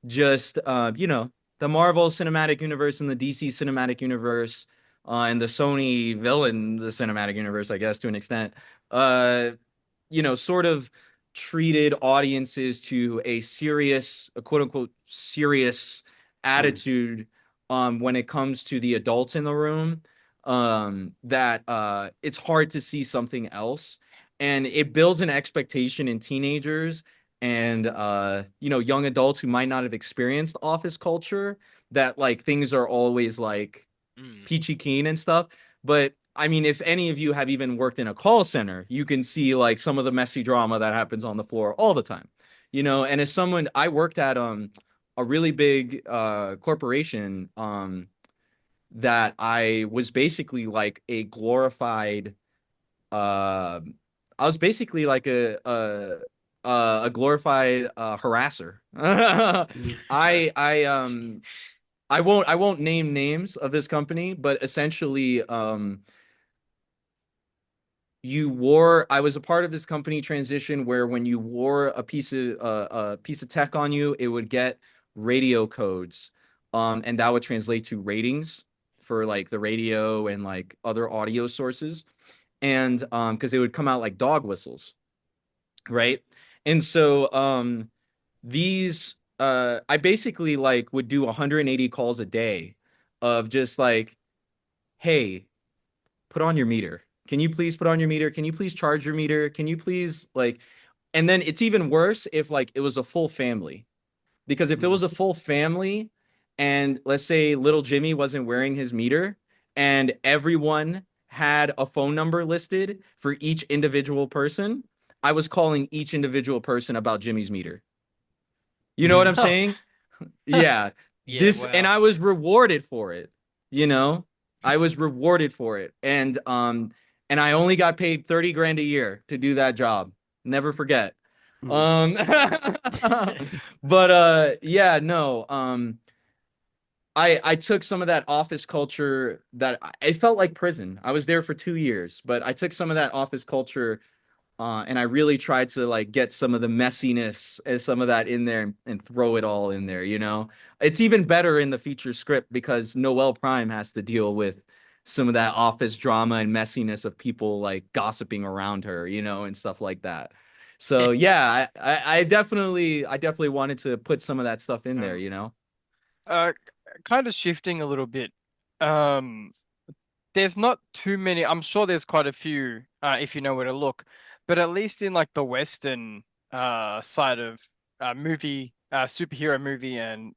just the Marvel Cinematic Universe and the DC Cinematic Universe and the Sony villain the cinematic universe, I guess to an extent, uh sort of treated audiences to a quote unquote serious Mm. attitude when it comes to the adults in the room, that it's hard to see something else, and it builds an expectation in teenagers and young adults who might not have experienced office culture, that like things are always like Mm. peachy keen and stuff. But I mean, if any of you have even worked in a call center, you can see like some of the messy drama that happens on the floor all the time. And as someone, I worked at a really big corporation that I was basically like a glorified I was basically like a glorified harasser. Mm. I won't name names of this company, but essentially, I was a part of this company transition where when you wore a piece of tech on you, it would get radio codes, and that would translate to ratings for like the radio and like other audio sources, and because they would come out like dog whistles, right? And so these I basically like would do 180 calls a day of just like, hey, put on your meter. Can you please put on your meter? Can you please charge your meter? Can you please like, and then it's even worse if like it was a full family. Because if it Mm. was a full family and let's say little Jimmy wasn't wearing his meter and everyone had a phone number listed for each individual person, I was calling each individual person about Jimmy's meter. You know what I'm saying? Yeah. Yeah, And wow. I was rewarded for it, you know? I was rewarded for it. And I only got paid 30 grand a year to do that job. Never forget. Mm. Um but yeah, no. I took some of that office culture that it felt like prison. I was there for 2 years, but I took some of that office culture and I really tried to like get some of the messiness and some of that in there and throw it all in there. It's even better in the feature script because Noel Prime has to deal with some of that office drama and messiness of people like gossiping around her, and stuff like that. So yeah, I definitely wanted to put some of that stuff in there, Um, you know? uh, Kind of shifting a little bit. Um, there's not too many. I'm sure there's quite a few, if you know where to look, but at least in like the Western side of superhero movie and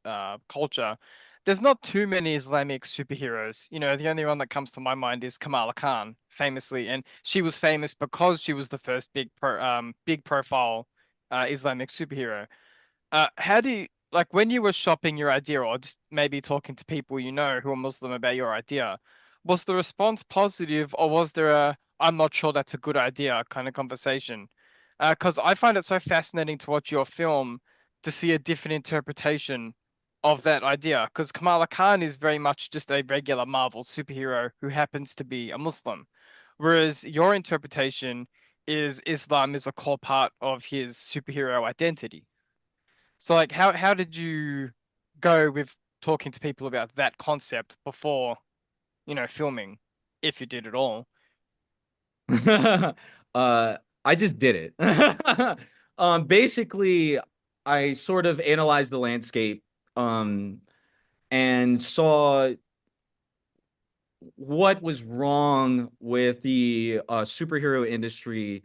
culture, there's not too many Islamic superheroes. The only one that comes to my mind is Kamala Khan, famously, and she was famous because she was the first big profile Islamic superhero. How do you when you were shopping your idea, or just maybe talking to people who are Muslim about your idea? was the response positive, or was there a "I'm not sure that's a good idea" kind of conversation? Because I find it so fascinating to watch your film to see a different interpretation of that idea. Because Kamala Khan is very much just a regular Marvel superhero who happens to be a Muslim, whereas your interpretation is Islam is a core part of his superhero identity. So like how did you go with talking to people about that concept before, filming, if you did at all? I just did it. Basically, I sort of analyzed the landscape, and saw what was wrong with the superhero industry,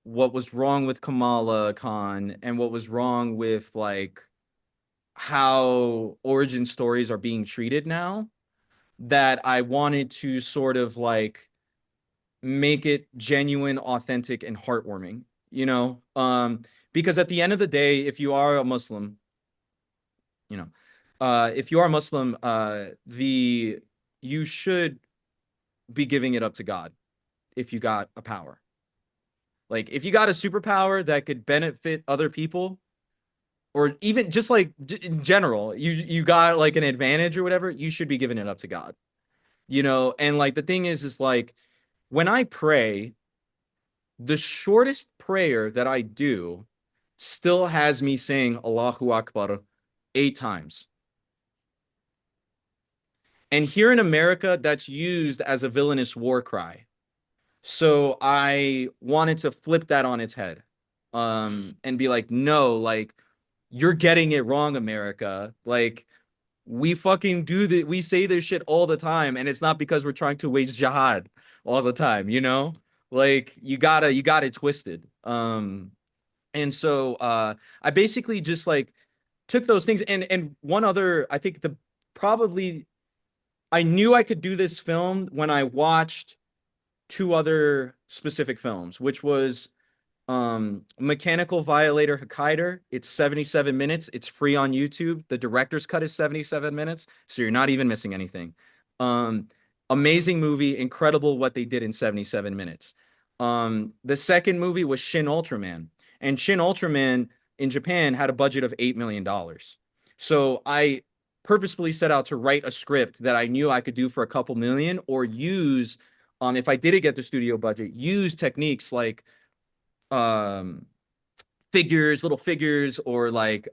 what was wrong with Kamala Khan, and what was wrong with like how origin stories are being treated now, that I wanted to sort of like make it genuine, authentic, and heartwarming, because at the end of the day, if you are a Muslim, if you are Muslim, you should be giving it up to God if you got a power. Like if you got a superpower that could benefit other people, or even just like in general, you got like an advantage or whatever, you should be giving it up to God. And like the thing is like when I pray, the shortest prayer that I do still has me saying Allahu Akbar 8 times. And here in America, that's used as a villainous war cry. So I wanted to flip that on its head, and be like, no, like, you're getting it wrong, America. Like, we fucking we say this shit all the time, and it's not because we're trying to wage jihad all the time, Like, you got it twisted. And so I basically just like took those things, and one other, I think probably I knew I could do this film when I watched 2 other specific films, which was Mechanical Violator Hokkaido. It's 77 minutes. It's free on YouTube. The director's cut is 77 minutes, so you're not even missing anything. Amazing movie, incredible what they did in 77 minutes. The second movie was Shin Ultraman, and Shin Ultraman in Japan had a budget of $8 million. So I purposefully set out to write a script that I knew I could do for a couple million, or use, if I didn't get the studio budget, use techniques like little figures, or like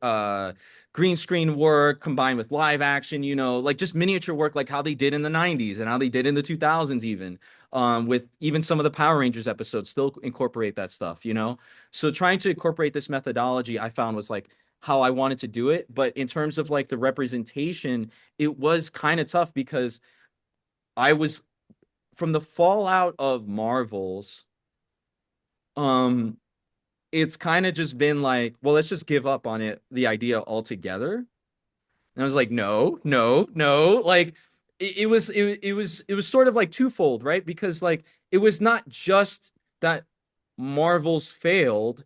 green screen work combined with live action, like just miniature work, like how they did in the 90s and how they did in the 2000s even, with even some of the Power Rangers episodes still incorporate that stuff, So trying to incorporate this methodology, I found, was like how I wanted to do it. But in terms of like the representation, it was kind of tough, because I was, from the fallout of Marvel's, it's kind of just been like, well, let's just give up on the idea altogether. And I was like, no, no, no. Like it was sort of like twofold, right? Because like it was not just that Marvel's failed,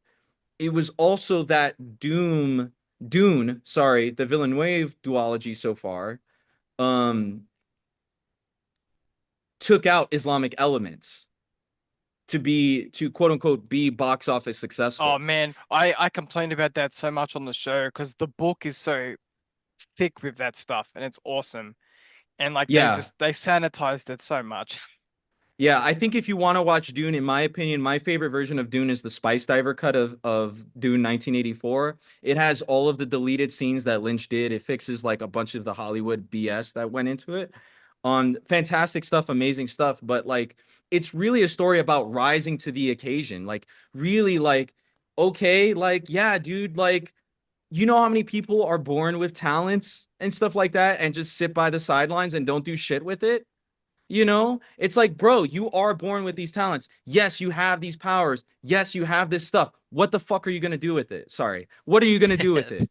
it was also that Dune, sorry, the Villeneuve duology so far, took out Islamic elements to quote unquote be box office successful. Oh man, I complained about that so much on the show because the book is so thick with that stuff, and it's awesome. And like Yeah. they sanitized it so much. Yeah, I think if you want to watch Dune, in my opinion, my favorite version of Dune is the Spice Diver cut of Dune 1984. It has all of the deleted scenes that Lynch did. It fixes like a bunch of the Hollywood BS that went into it. Fantastic stuff, amazing stuff. But like, it's really a story about rising to the occasion. Like, really, like, okay, like, yeah, dude, like, you know how many people are born with talents and stuff like that and just sit by the sidelines and don't do shit with it? It's like, bro, you are born with these talents. Yes, you have these powers. Yes, you have this stuff. What the fuck are you going to do with it? Sorry. What are you going to do with it?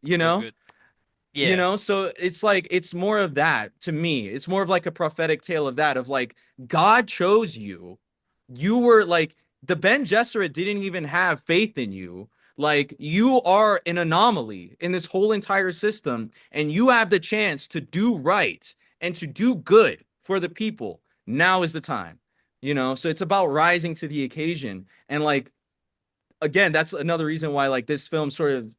Yeah. So it's like, it's more of that to me. It's more of like a prophetic tale of that, of like, God chose you. You were like, the Ben Gesserit didn't even have faith in you. Like, you are an anomaly in this whole entire system, and you have the chance to do right and to do good for the people. Now is the time, you know? So it's about rising to the occasion. And like, again, that's another reason why like this film sort of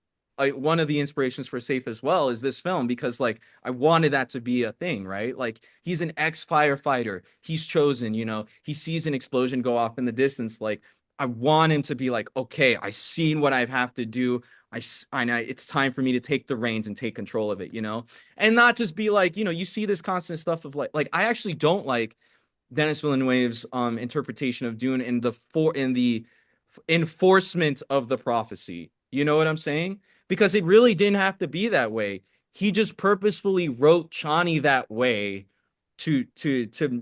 one of the inspirations for Safe as well is this film, because like I wanted that to be a thing, right? Like he's an ex-firefighter, he's chosen, you know, he sees an explosion go off in the distance. Like I want him to be like, okay, I seen what I have to do. It's time for me to take the reins and take control of it, you know, and not just be like, you know, you see this constant stuff of like I actually don't like Denis Villeneuve's interpretation of Dune in the enforcement of the prophecy. You know what I'm saying? Because it really didn't have to be that way. He just purposefully wrote Chani that way to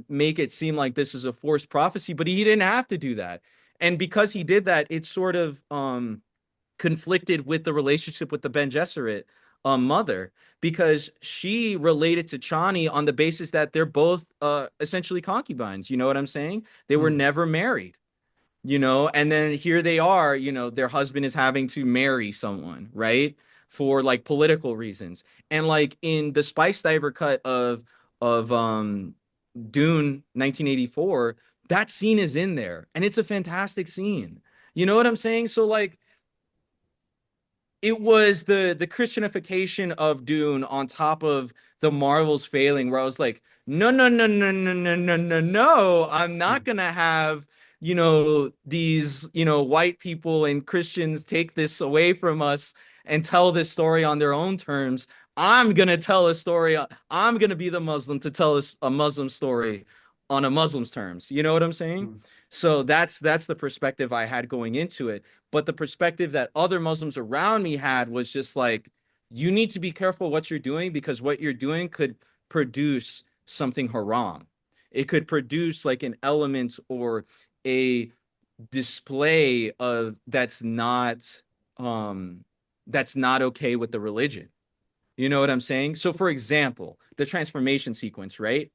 make it seem like this is a forced prophecy, but he didn't have to do that. And because he did that, it sort of conflicted with the relationship with the Ben Gesserit mother, because she related to Chani on the basis that they're both essentially concubines. You know what I'm saying? They were never married, you know, and then here they are, you know, their husband is having to marry someone, right? For like political reasons. And like in the Spice Diver cut of Dune 1984, that scene is in there and it's a fantastic scene. You know what I'm saying? So like it was the Christianification of Dune on top of the Marvels failing, where I was like, no, no, no, no, no, no, no, no, no. I'm not gonna have, you know, these, you know, white people and Christians take this away from us and tell this story on their own terms. I'm gonna tell a story. I'm gonna be the Muslim to tell us a Muslim story on a Muslim's terms. You know what I'm saying? So that's the perspective I had going into it. But the perspective that other Muslims around me had was just like, you need to be careful what you're doing, because what you're doing could produce something haram. It could produce like an element or a display of that's not okay with the religion. You know what I'm saying? So for example, the transformation sequence, right?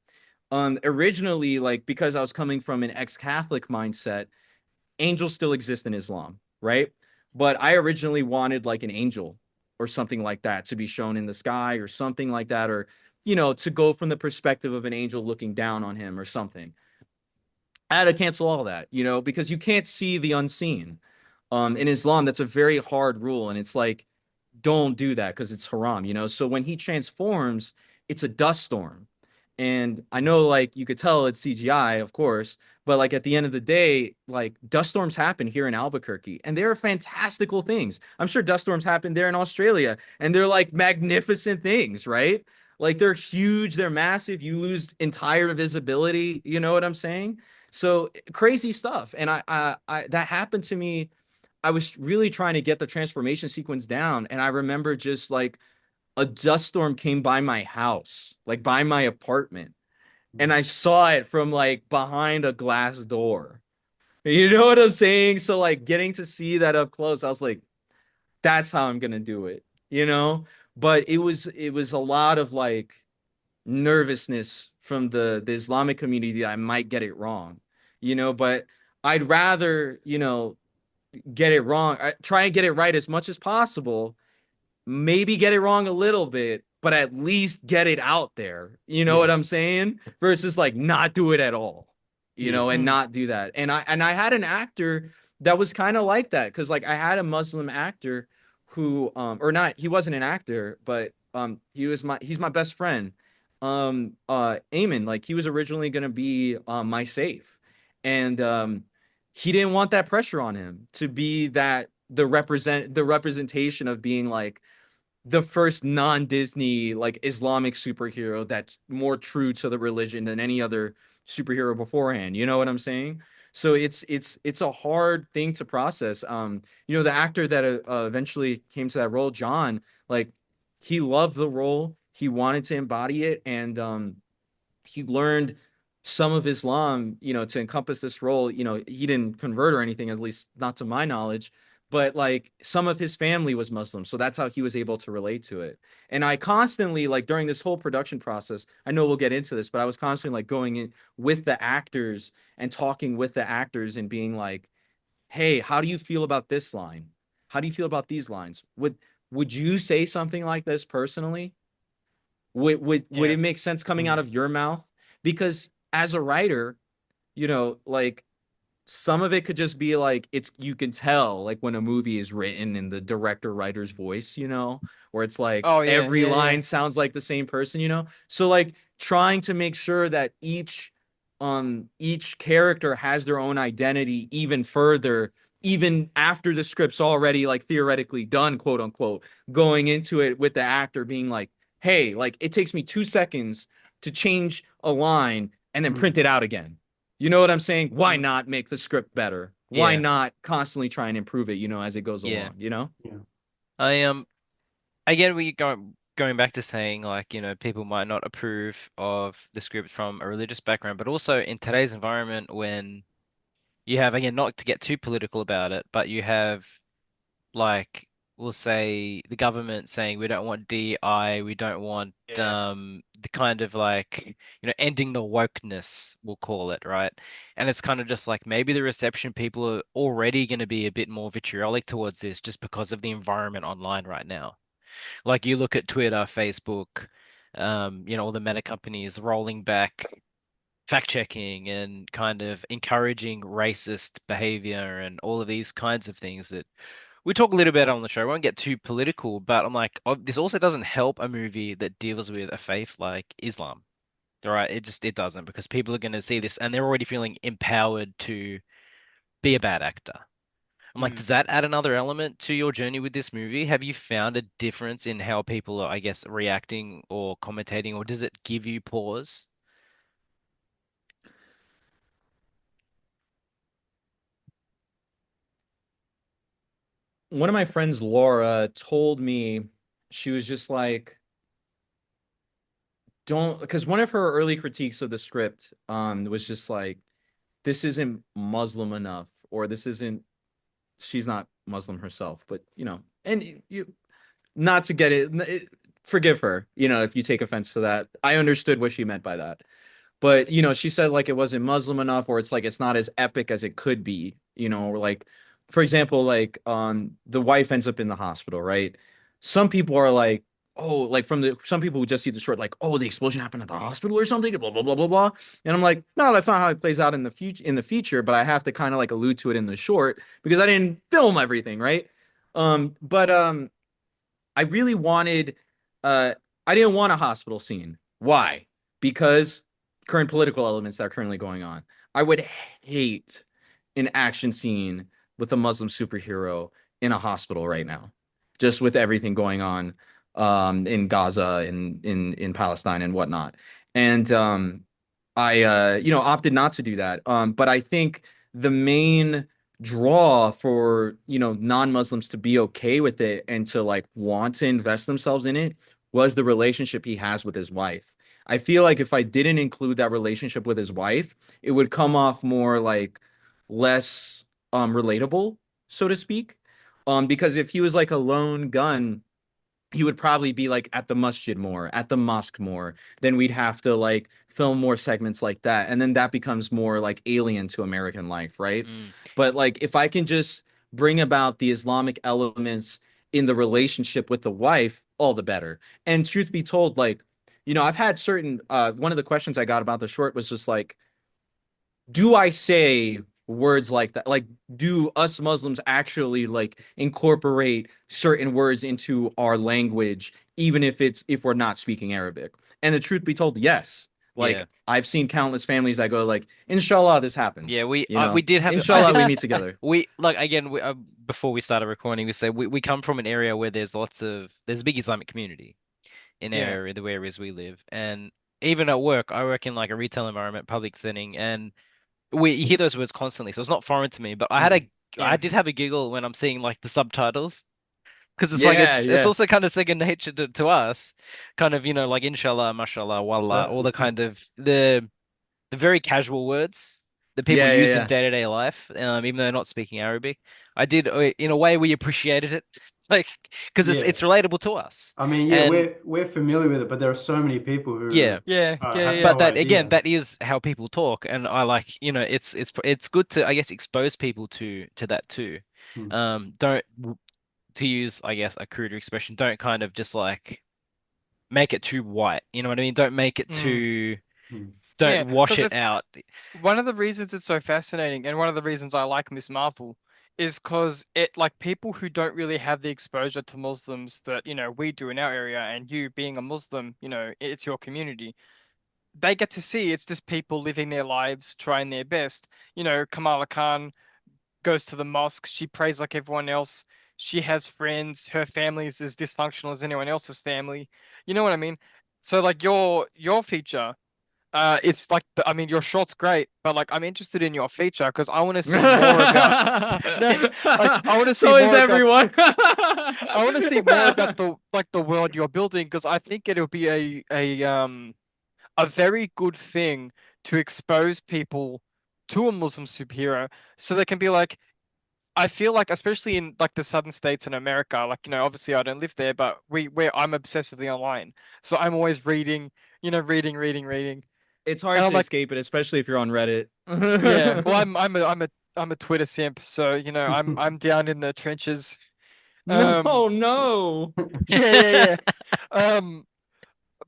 Originally, like because I was coming from an ex-Catholic mindset, angels still exist in Islam, right? But I originally wanted like an angel or something like that to be shown in the sky or something like that, or, you know, to go from the perspective of an angel looking down on him or something. I had to cancel all that, you know, because you can't see the unseen. In Islam, that's a very hard rule. And it's like, don't do that because it's haram, you know? So when he transforms, it's a dust storm. And I know like you could tell it's CGI, of course, but like at the end of the day, like dust storms happen here in Albuquerque and they're fantastical things. I'm sure dust storms happen there in Australia and they're like magnificent things, right? Like they're huge, they're massive. You lose entire visibility, you know what I'm saying? So crazy stuff. And I that happened to me. I was really trying to get the transformation sequence down. And I remember just like a dust storm came by my house, like by my apartment. And I saw it from like behind a glass door. You know what I'm saying? So like getting to see that up close, I was like, that's how I'm gonna do it, you know? But it was a lot of like nervousness from the Islamic community that I might get it wrong, you know, but I'd rather, you know, get it wrong. Try and get it right as much as possible. Maybe get it wrong a little bit, but at least get it out there. You know what I'm saying? Versus like not do it at all, you know, and not do that. And I had an actor that was kind of like that, because like I had a Muslim actor who or not, he wasn't an actor, but he's my best friend. Eamon, like he was originally gonna be my safe. And he didn't want that pressure on him to be that the representation of being like the first non-Disney like Islamic superhero that's more true to the religion than any other superhero beforehand. You know what I'm saying? So it's a hard thing to process. You know, the actor that eventually came to that role, John, like he loved the role, he wanted to embody it, and he learned some of Islam, you know, to encompass this role. You know, he didn't convert or anything, at least not to my knowledge, but like some of his family was Muslim. So that's how he was able to relate to it. And I constantly, like during this whole production process, I know we'll get into this, but I was constantly like going in with the actors and talking with the actors and being like, hey, how do you feel about this line? How do you feel about these lines? Would you say something like this personally? Would it make sense coming out of your mouth? Because as a writer, like some of it could just be like it's you can tell like when a movie is written in the director writer's voice, where it's like Oh yeah, every yeah, yeah. line sounds like the same person. So like trying to make sure that each character has their own identity even further, even after the script's already like theoretically done, quote unquote, going into it with the actor being like, hey, like it takes me 2 seconds to change a line and then Mm, print it out again. You know what I'm saying? Why mm, not make the script better? Why Yeah, not constantly try and improve it, as it goes yeah. along? yeah. I again, we going back to saying like, people might not approve of the script from a religious background, but also in today's environment when you have, again, not to get too political about it, but you have like, we'll say the government saying we don't want DI, we don't want Yeah. the kind of like, ending the wokeness, we'll call it, right? And it's kind of just like maybe the reception people are already going to be a bit more vitriolic towards this just because of the environment online right now. Like you look at Twitter, Facebook, all the meta companies rolling back fact checking and kind of encouraging racist behavior and all of these kinds of things that we talk a little bit on the show. I won't get too political, but I'm like, oh, this also doesn't help a movie that deals with a faith like Islam. All right, it doesn't because people are going to see this and they're already feeling empowered to be a bad actor. I'm like, Mm. does that add another element to your journey with this movie? Have you found a difference in how people are, I guess, reacting or commentating, or does it give you pause? One of my friends, Laura, told me she was just like, don't, because one of her early critiques of the script was just like, this isn't Muslim enough, or this isn't, she's not Muslim herself, but and you not to get forgive her, if you take offense to that. I understood what she meant by that. But she said like it wasn't Muslim enough, or it's like it's not as epic as it could be, or like, for example, like the wife ends up in the hospital, right? Some people are like, oh, like some people who just see the short, like, oh, the explosion happened at the hospital or something, blah blah blah blah blah. And I'm like, no, that's not how it plays out in the future but I have to kind of like allude to it in the short because I didn't film everything, right? But I really wanted uh I didn't want a hospital scene. Why? Because current political elements that are currently going on. I would hate an action scene with a Muslim superhero in a hospital right now. Just with everything going on in Gaza and in Palestine and whatnot. And I opted not to do that. But I think the main draw for non-Muslims to be okay with it and to like want to invest themselves in it was the relationship he has with his wife. I feel like if I didn't include that relationship with his wife, it would come off more like less relatable, so to speak. Because if he was like a lone gun, he would probably be like at the masjid more, at the mosque more. Then we'd have to like film more segments like that. And then that becomes more like alien to American life, right? Mm, But like if I can just bring about the Islamic elements in the relationship with the wife, all the better. And truth be told, like, I've had certain one of the questions I got about the short was just like, do I say words like that? Like, do us Muslims actually like incorporate certain words into our language, even if we're not speaking Arabic? And the truth be told, yes. yeah. Like, I've seen countless families that go like, Inshallah, this Yeah, happens. we did have I Inshallah, did we meet together. we like again before we started recording we said we come from an area where there's a big Islamic community in Yeah. the areas we live, and even at work I work in like a retail environment, public setting, and we you hear those words constantly, so it's not foreign to me. But Mm. I Yeah. did have a giggle when I'm seeing like the subtitles because it's like Yeah, it's yeah. also kind of second nature to us, kind of like inshallah, mashallah, wallah, That's all the the thing. kind of the very casual words that people Yeah, yeah, use in yeah. day-to-day life, even though they're not speaking Arabic. I did, in a way, we appreciated it, like, because Yeah. it's relatable to us. I mean, yeah, And we're familiar with it, but there are so many people yeah, who Yeah, yeah, have yeah. but no that again, idea. that is how people talk, and I like, it's good to, I guess, expose people to that too. Hmm. Don't to use, I guess, a cruder expression, don't kind of just like make it too white. You know what I mean? Don't make it Mm. too Hmm. Yeah, don't wash 'cause it it's out. one of the reasons it's so fascinating, and one of the reasons I like Miss Marvel, is because it like people who don't really have the exposure to Muslims that we do in our area, and you being a Muslim, it's your community. They get to see it's just people living their lives, trying their best. Kamala Khan goes to the mosque, she prays like everyone else. She has friends, her family is as dysfunctional as anyone else's family. You know what I mean? So like your feature, it's like I mean your short's great, but like I'm interested in your feature because I want to see more about no, like I want to see So is more about everyone. I want to see more about the world you're building because I think it'll be a very good thing to expose people to a Muslim superhero so they can be like, I feel like, especially in like the southern states in America, like, obviously I don't live there, but I'm obsessively online. So I'm always reading, reading. It's And hard I'm to like, escape it, especially if you're on Reddit. yeah, well, I'm a Twitter simp, so I'm down in the trenches. No, Um, no. yeah. Um,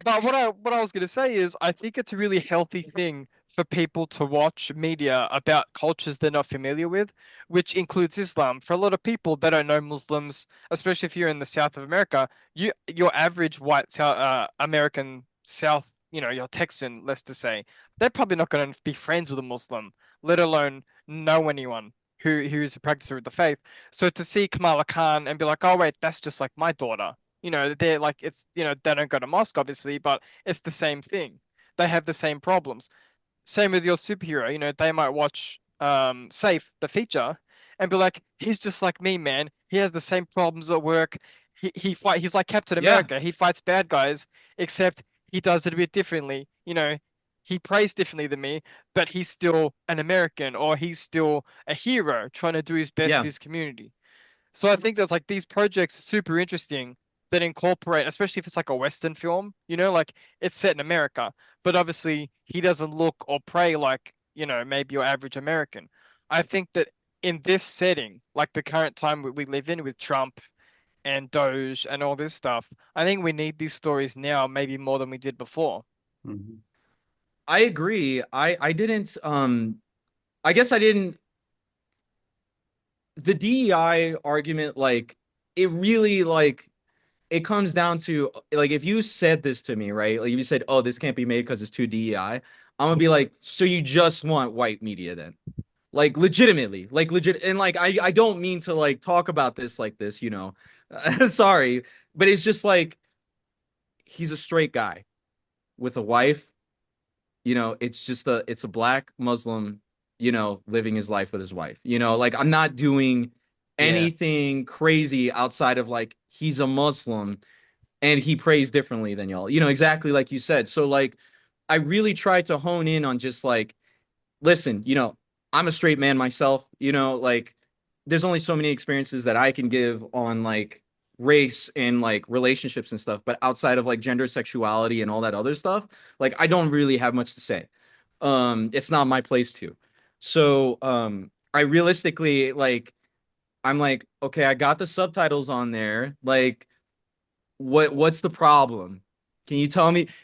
But what I was gonna say is I think it's a really healthy thing for people to watch media about cultures they're not familiar with, which includes Islam. For a lot of people that don't know Muslims, especially if you're in the South of America, your average white South American South, your Texan, let's just say, they're probably not going to be friends with a Muslim, let alone know anyone who is a practicer of the faith. So to see Kamala Khan and be like, oh wait, that's just like my daughter. They're like they don't go to mosque obviously, but it's the same thing. They have the same problems. Same with your superhero. They might watch Safe, the feature, and be like, he's just like me, man. He has the same problems at work. He's like Captain Yeah, America. He fights bad guys, except he does it a bit differently. He prays differently than me, but he's still an American, or he's still a hero trying to do his best for yeah. his community. So I think that's like these projects are super interesting that incorporate, especially if it's like a Western film, like it's set in America, but obviously he doesn't look or pray like, maybe your average American. I think that in this setting, like the current time we live in with Trump and Doge and all this stuff, I think we need these stories now, maybe more than we did before. Mhm. I agree. I didn't I guess I didn't the DEI argument, like it really like it comes down to like if you said this to me, right? Like if you said, "Oh, this can't be made because it's too DEI," I'm gonna be like, "So you just want white media then?" Like legitimately, like legit, and like I don't mean to like talk about this like this, sorry, but it's just like he's a straight guy with a wife. It's a black Muslim, living his life with his wife. Like I'm not doing Yeah. anything crazy outside of like he's a Muslim and he prays differently than y'all. Exactly like you said. So like I really try to hone in on just like, listen, I'm a straight man myself, like there's only so many experiences that I can give on like race and like relationships and stuff, but outside of like gender, sexuality and all that other stuff, like I don't really have much to say. It's not my place to. So I realistically like I'm like, okay, I got the subtitles on there. Like what's the problem? Yeah.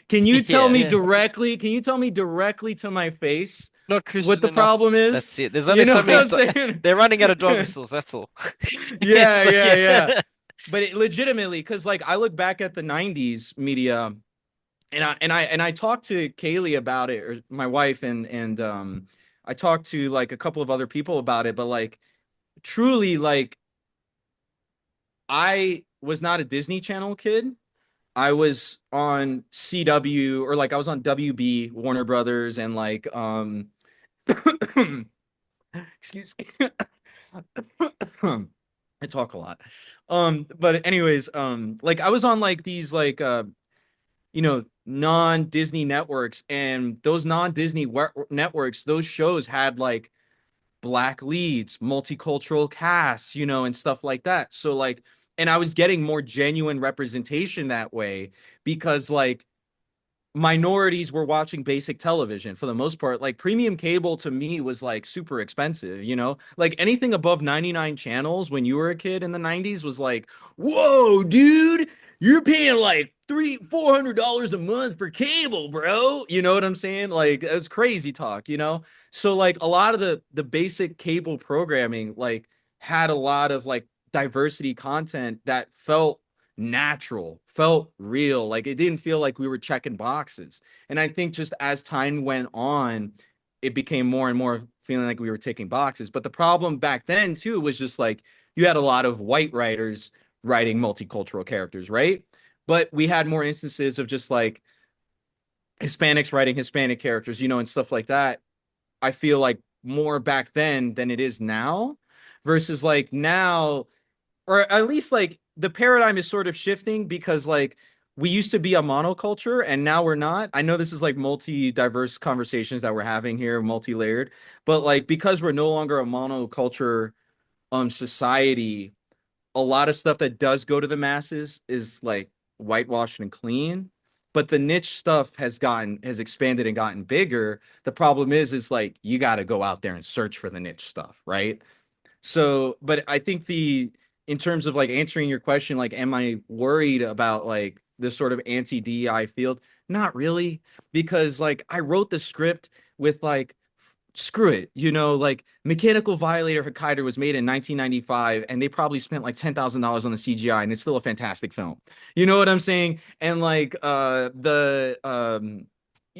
Can you tell me directly to my face Not what Christian the enough. problem is? That's it. There's You only know so what many. I'm saying? They're running out of dog whistles. That's all. Yeah, It's yeah, yeah. like- But legitimately, because like I look back at the '90s media, and I talked to Kaylee about it, or my wife, and I talked to like a couple of other people about it, but like truly, like I was not a Disney Channel kid. I was on CW, or like I was on WB, Warner Brothers, and like excuse me. I talk a lot. But anyways, like I was on like these like non-Disney networks, and those non-Disney networks, those shows had like black leads, multicultural casts, and stuff like that. So like, and I was getting more genuine representation that way because like minorities were watching basic television for the most part. Like premium cable to me was like super expensive, like anything above 99 channels when you were a kid in the 90s was like, whoa, dude, you're paying like $400 a month for cable, bro. You know what I'm saying? Like it's crazy talk, you know? So like a lot of the basic cable programming like had a lot of like diversity content that felt natural, felt real. Like it didn't feel like we were checking boxes. And I think just as time went on, it became more and more feeling like we were ticking boxes. But the problem back then too was just like you had a lot of white writers writing multicultural characters, right? But we had more instances of just like Hispanics writing Hispanic characters, you know, and stuff like that. I feel like more back then than it is now versus like now, or at least like the paradigm is sort of shifting because like we used to be a monoculture and now we're not. I know this is like multi-diverse conversations that we're having here, multi-layered, but like because we're no longer a monoculture society, a lot of stuff that does go to the masses is like whitewashed and clean, but the niche stuff has expanded and gotten bigger. The problem is like you got to go out there and search for the niche stuff, right? So, but I think in terms of like answering your question, like, am I worried about like this sort of anti-DEI field? Not really, because like I wrote the script with like, screw it, you know, like Mechanical Violator Hokkaido was made in 1995 and they probably spent like $10,000 on the CGI and it's still a fantastic film. You know what I'm saying? And like you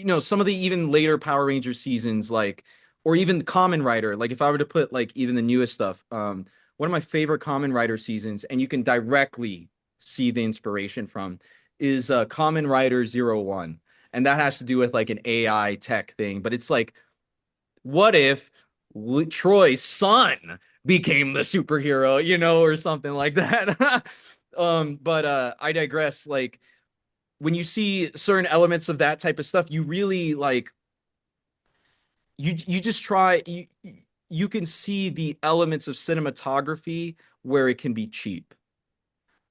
know, some of the even later Power Ranger seasons, like, or even Common Rider, like if I were to put like even the newest stuff, one of my favorite Common Rider seasons, and you can directly see the inspiration from, is Common Rider 01. And that has to do with like an AI tech thing, but it's like, what if Troy's son became the superhero, you know, or something like that? But I digress. Like when you see certain elements of that type of stuff, you really like you just try you can see the elements of cinematography where it can be cheap.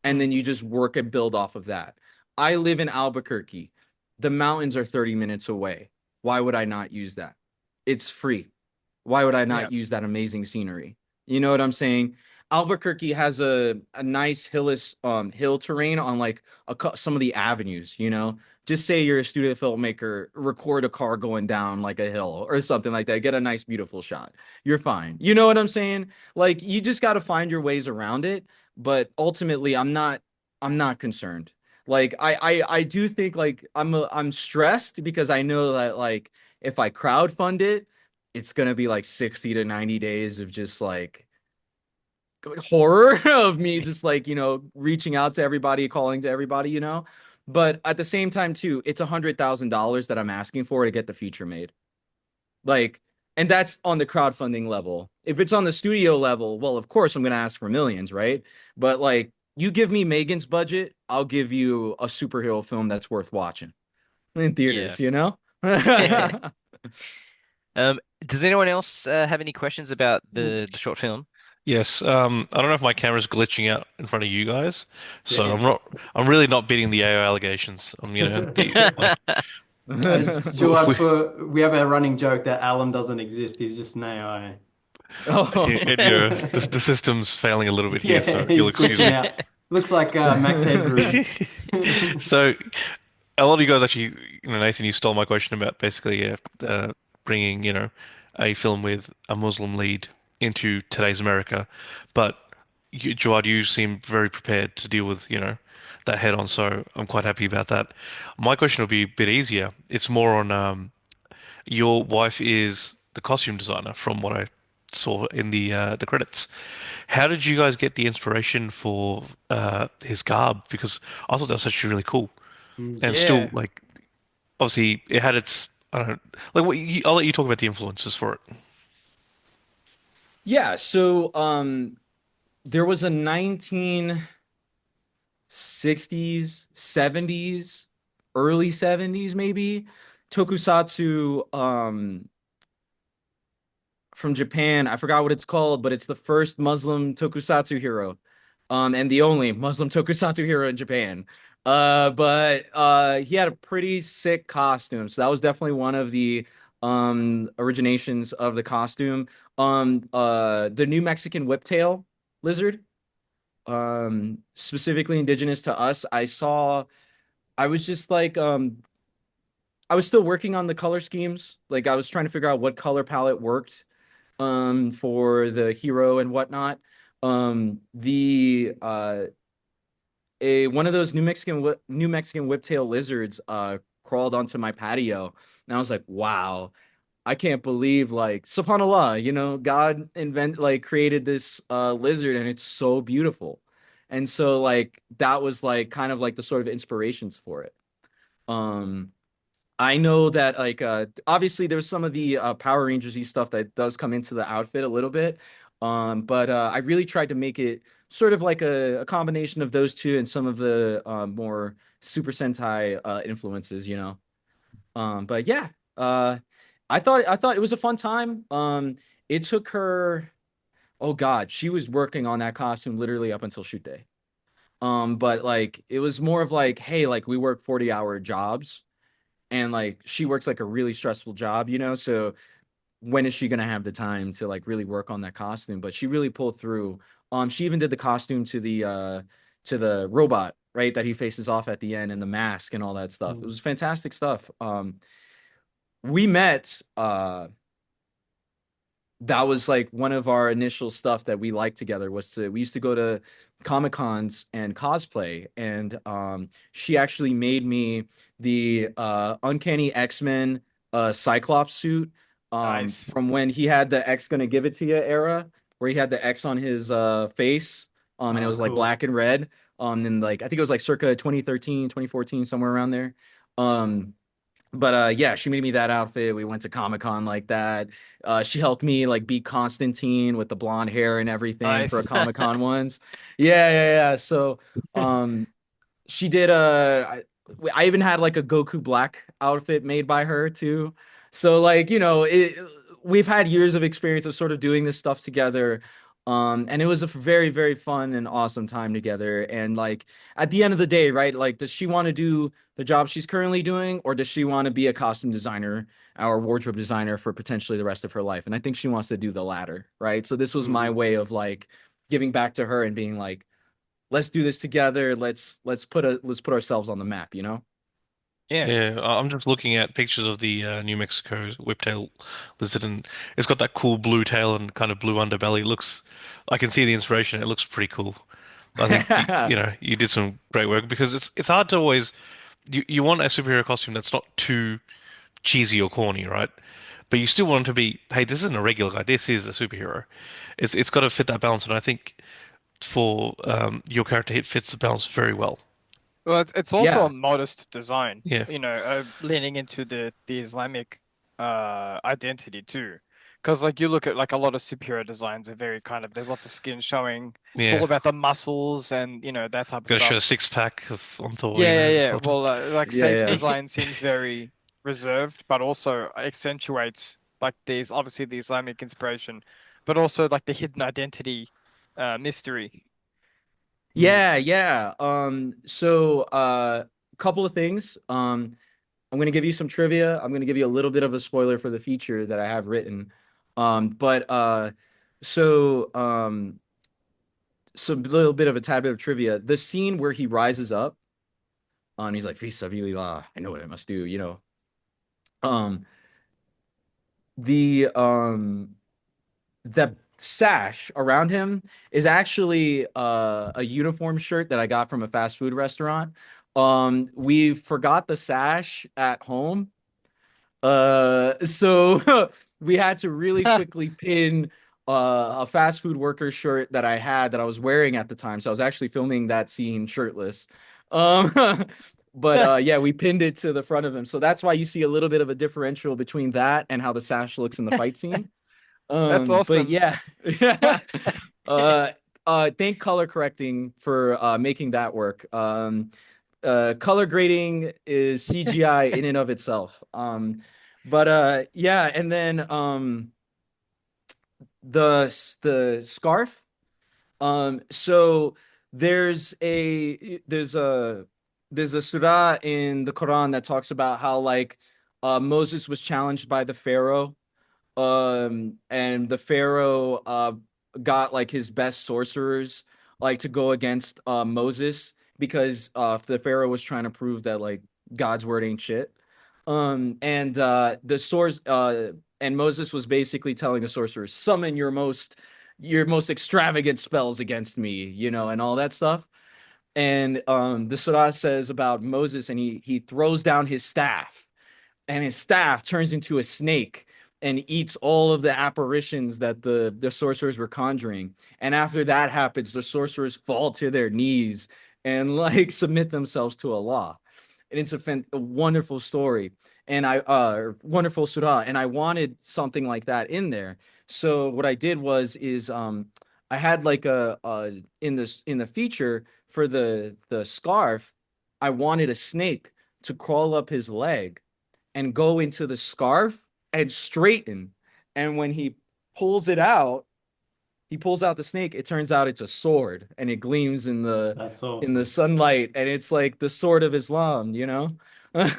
And then you just work and build off of that. I live in Albuquerque. The mountains are 30 minutes away. Why would I not use that? It's free. Why would I not use that amazing scenery? You know what I'm saying? Albuquerque has a nice hill terrain on like some of the avenues, you know. Just say you're a student filmmaker, record a car going down like a hill or something like that. Get a nice, beautiful shot. You're fine. You know what I'm saying? Like you just got to find your ways around it. But ultimately, I'm not concerned. Like I do think like I'm stressed because I know that like if I crowdfund it, it's gonna be like 60 to 90 days of just like horror of me just like, you know, reaching out to everybody, calling to everybody, you know. But at the same time, too, it's $100,000 that I'm asking for to get the feature made. Like, and that's on the crowdfunding level. If it's on the studio level, well, of course I'm gonna ask for millions, right? But like, you give me Megan's budget, I'll give you a superhero film that's worth watching in theaters, you know? Does anyone else have any questions about the short film? Yes. I don't know if my camera's glitching out in front of you guys, so Yes. I'm really not beating the AI allegations. I'm, like, J'wad, we have a running joke that Alan doesn't exist. He's just an AI. Oh. The system's failing a little bit here, Yeah, so he's you'll excuse glitching me. out. Looks like Max Headroom. So a lot of you guys actually, Nathan, you stole my question about basically bringing, a film with a Muslim lead into today's America. But Jawad, you seem very prepared to deal with, that head on. So I'm quite happy about that. My question will be a bit easier. It's more on your wife is the costume designer from what I saw in the credits. How did you guys get the inspiration for his garb? Because I thought that was actually really cool, and still Yeah. like obviously it had its I don't know like I'll let you talk about the influences for it. Yeah, so there was a 1960s, 70s, early 70s maybe tokusatsu from Japan. I forgot what it's called, but it's the first Muslim tokusatsu hero. And the only Muslim tokusatsu hero in Japan. But he had a pretty sick costume. So that was definitely one of the originations of the costume. The new Mexican whiptail lizard. specifically indigenous to us. I was just like I was still working on the color schemes. Like I was trying to figure out what color palette worked for the hero and whatnot. The a one of those New Mexican whiptail lizards crawled onto my patio, and I was like, wow, I can't believe, like, subhanallah, God created this lizard, and it's so beautiful. And so like that was like kind of like the sort of inspirations for it. Um I know that like obviously there's some of the Power Rangers-y stuff that does come into the outfit a little bit. But I really tried to make it sort of like a combination of those two and some of the more Super Sentai influences. But yeah, uh I thought it was a fun time. It took her, oh God, she was working on that costume literally up until shoot day. But like it was more of like, hey, like we work 40-hour jobs, and like she works like a really stressful job. So when is she gonna have the time to like really work on that costume? But she really pulled through. She even did the costume to the robot, right, that he faces off at the end, and the mask and all that stuff. It was fantastic stuff. We met that was like one of our initial stuff that we liked together. We used to go to Comic Cons and cosplay, and she actually made me the Uncanny X-Men Cyclops suit Nice. from when he had the X gonna give it to you era, where he had the X on his face, and it was like Cool. black and red, and like I think it was like circa 2013, 2014, somewhere around there. But yeah, she made me that outfit. We went to Comic-Con like that. She helped me like be Constantine with the blonde hair and everything for a Nice. Comic-Con once. Yeah, yeah, yeah. So she did I even had like a Goku Black outfit made by her too. So like, we've had years of experience of sort of doing this stuff together. And it was a very, very fun and awesome time together. And like at the end of the day, right? Like, does she want to do the job she's currently doing, or does she want to be a costume designer or wardrobe designer for potentially the rest of her life? And I think she wants to do the latter, right? So this was my Mm. way of like giving back to her and being like, let's do this together. Let's put ourselves on the map. Yeah. Yeah, I'm just looking at pictures of the New Mexico whiptail lizard, and it's got that cool blue tail and kind of blue underbelly. I can see the inspiration. It looks pretty cool. I think you did some great work because it's hard to always you want a superhero costume that's not too cheesy or corny, right? But you still want it to be, hey, this isn't a regular guy. This is a superhero. It's got to fit that balance, and I think for your character, it fits the balance very well. Well, it's also a Yeah. modest design, Yeah, leaning into the Islamic identity too. Because like you look at like a lot of superhero designs are very kind of there's lots of skin showing. It's all yeah. about the muscles and that type of Got to show a stuff. six pack on Thor, Yeah, yeah, yeah. sort of. Well, like Yeah, Safe's yeah. design seems very reserved, but also accentuates like these obviously the Islamic inspiration, but also like the hidden identity, mystery. Mm. Yeah, yeah. So couple of things. I'm gonna give you some trivia. I'm gonna give you a little bit of a spoiler for the feature that I have written. But so so a little bit of a tad bit of trivia. The scene where he rises up, he's like, "Fi sabilillah, I know what I must do." Um, the the sash around him is actually a uniform shirt that I got from a fast food restaurant. We forgot the sash at home. So we had to really quickly pin a fast food worker shirt that I had that I was wearing at the time. So I was actually filming that scene shirtless. Um, but yeah, we pinned it to the front of him. So that's why you see a little bit of a differential between that and how the sash looks in the fight scene. That's But awesome. yeah. uh thank color correcting for making that work. Color grading is CGI in and of itself. But yeah, and then the scarf. So there's a surah in the Quran that talks about how like Moses was challenged by the Pharaoh, and the Pharaoh got like his best sorcerers like to go against Moses because the Pharaoh was trying to prove that like God's word ain't shit. And the source and Moses was basically telling the sorcerers, summon your most extravagant spells against me, you know, and all that stuff. And the Surah says about Moses, and he throws down his staff, and his staff turns into a snake and eats all of the apparitions that the sorcerers were conjuring. And after that happens, the sorcerers fall to their knees and like submit themselves to Allah. And it's a wonderful story, and wonderful surah, and I wanted something like that in there. So what I did is I had like in the feature for the scarf, I wanted a snake to crawl up his leg and go into the scarf and straighten. And when pulls it out, he pulls out the snake. It turns out it's a sword, and it gleams That's in the awesome. sunlight, and it's like the sword of Islam, you know? That's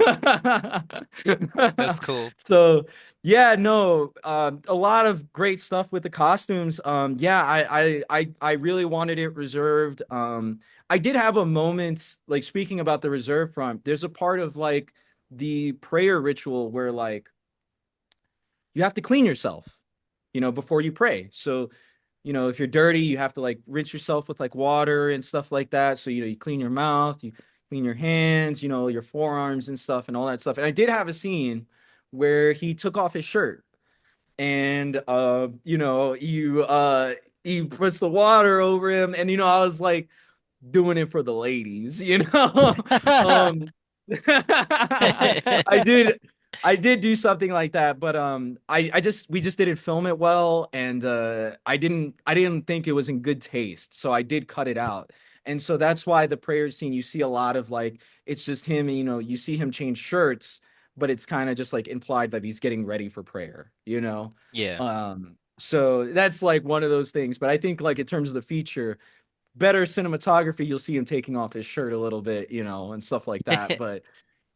cool. So yeah, no, a lot of great stuff with the costumes. Yeah, I really wanted it reserved. I did have a moment, like speaking about the reserve front, there's a part of like the prayer ritual where like you have to clean yourself, you know, before you pray. So, you know, if you're dirty, you have to like rinse yourself with like water and stuff like that. So, you know, you clean your mouth, you clean your hands, you know, your forearms and stuff and all that stuff. And I did have a scene where he took off his shirt, and you know, he puts the water over him, and you know, I was like doing it for the ladies, you know. um I did I did do something like that, but I just we just didn't film it well, and I didn't think it was in good taste, so I did cut it out. And so that's why the prayer scene, you see a lot of like it's just him, you know, you see him change shirts, but it's kind of just like implied that he's getting ready for prayer, you know. Yeah. So that's like one of those things, but I think like in terms of the feature, better cinematography, you'll see him taking off his shirt a little bit, you know, and stuff like that. But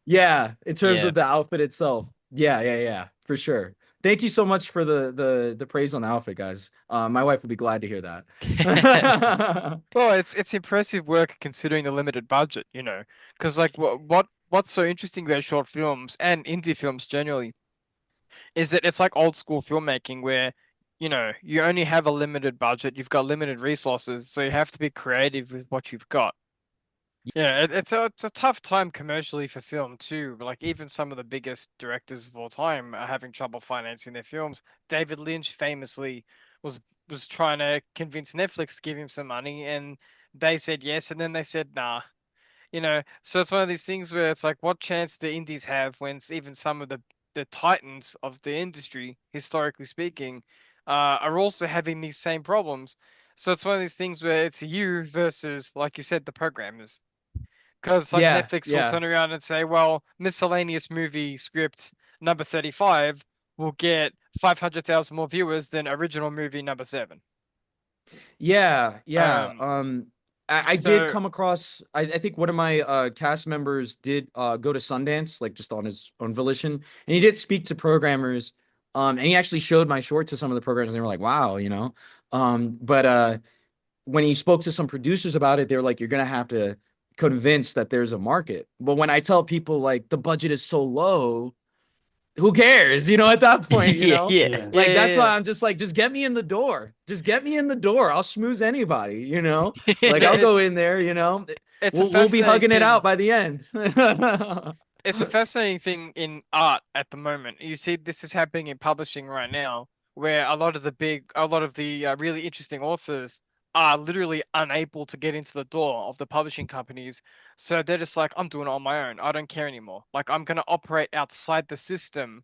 yeah, in terms Yeah. of the outfit itself, yeah, for sure. Thank you so much for the praise on the outfit, guys. My wife would be glad to hear that. Well, it's impressive work considering the limited budget, you know, because like what's so interesting about short films and indie films generally is that it's like old school filmmaking where, you know, you only have a limited budget, you've got limited resources, so you have to be creative with what you've got. Yeah, it's a tough time commercially for film too. Like even some of the biggest directors of all time are having trouble financing their films. David Lynch famously was was trying to convince Netflix to give him some money, and they said yes, and then they said nah. You know, so it's one of these things where it's like, what chance do indies have when even some of the titans of the industry, historically speaking, are also having these same problems. So it's one of these things where it's you versus, like you said, the programmers. Because like Yeah, Netflix will yeah. turn around and say, well, miscellaneous movie script number 35 will get 500,000 more viewers than original movie number 7. Yeah. Um, I did so come across. I think one of my cast members did go to Sundance, like just on his own volition, and he did speak to programmers. And he actually showed my short to some of the programmers, and they were like, "Wow," you know. But when he spoke to some producers about it, they were like, "You're gonna have to convince that there's a market." But when I tell people like the budget is so low, who cares? You know, at that point, you Yeah, know, yeah, Yeah. like that's yeah, why I'm just like, just get me in the door. Just get me in the door. I'll schmooze anybody, you know? yeah. Like no, I'll go in there, you know. it's a We'll be fascinating hugging it out thing. by the end. It's a fascinating thing in art at the moment. You see, this is happening in publishing right now, where a lot of the really interesting authors are literally unable to get into the door of the publishing companies. So they're just like, I'm doing it on my own. I don't care anymore. Like, I'm going to operate outside the system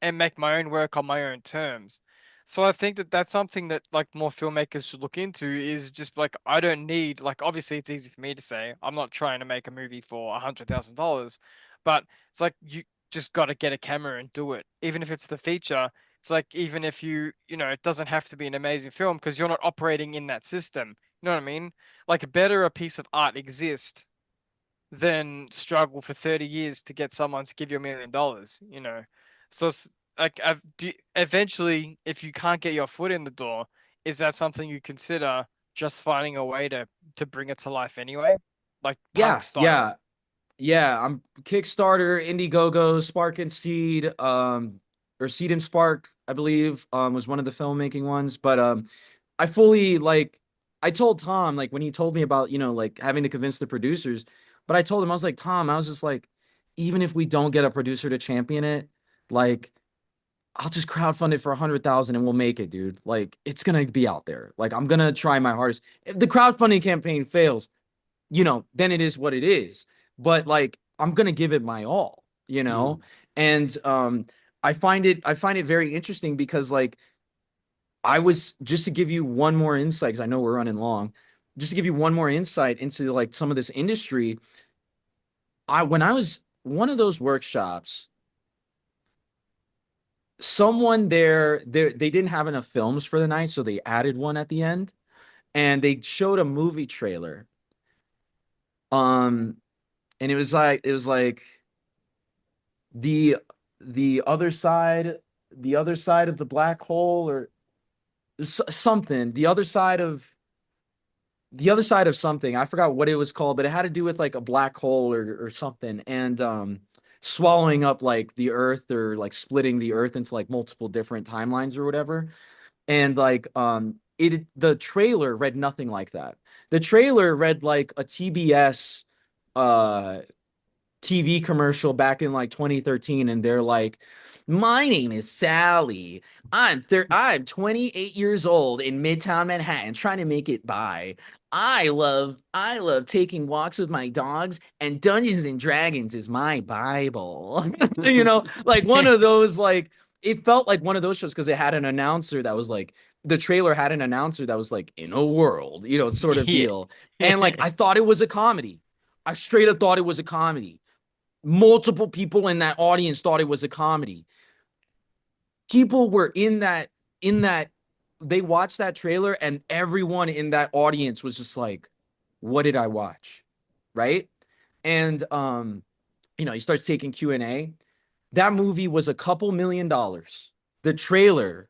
and make my own work on my own terms. So I think that that's something that like more filmmakers should look into is just like I don't need like obviously it's easy for me to say I'm not trying to make a movie for $100,000, but it's like you just got to get a camera and do it. Even if it's the feature, it's like even if you know it doesn't have to be an amazing film because you're not operating in that system. You know what I mean? Like better a piece of art exist than struggle for 30 years to get someone to give you $1 million, you know. So it's like eventually, if you can't get your foot in the door, is that something you consider just finding a way to bring it to life anyway, like Yeah, punk style. yeah, yeah. I'm Kickstarter, Indiegogo, Spark and Seed, or Seed and Spark, I believe, was one of the filmmaking ones. But I fully like I told Tom, like when he told me about, like having to convince the producers, but I told him, I was like, Tom, I was just like, even if we don't get a producer to champion it, like I'll just crowdfund it for 100,000 and we'll make it, dude. Like it's gonna be out there. Like I'm gonna try my hardest. If the crowdfunding campaign fails, then it is what it is. But like I'm gonna give it my all, And I find it very interesting because like I was just to give you one more insight, because I know we're running long, just to give you one more insight into like some of this industry. When I was one of those workshops, someone there they didn't have enough films for the night, so they added one at the end, and they showed a movie trailer. Um, and it was like the the other side, the other side of the black hole, or something, the other side of something. I forgot what it was called, but it had to do with like a black hole or something, and swallowing up like the Earth, or like splitting the Earth into like multiple different timelines or whatever. And like the trailer read nothing like that. The trailer read like a TBS uh TV commercial back in like 2013, and they're like, "My name is Sally. I'm 28 years old in Midtown Manhattan, trying to make it by. I love taking walks with my dogs, and Dungeons and Dragons is my Bible." Like one of those, like it felt like one of those shows because it had an announcer that was like, the trailer had an announcer that was like, "In a world," sort of Yeah. deal. And like I thought it was a comedy. I straight up thought it was a comedy. Multiple people in that audience thought it was a comedy. People were in that they watched that trailer, and everyone in that audience was just like, what did I watch? Right? And he starts taking Q&A. That movie was a couple $1 million. The trailer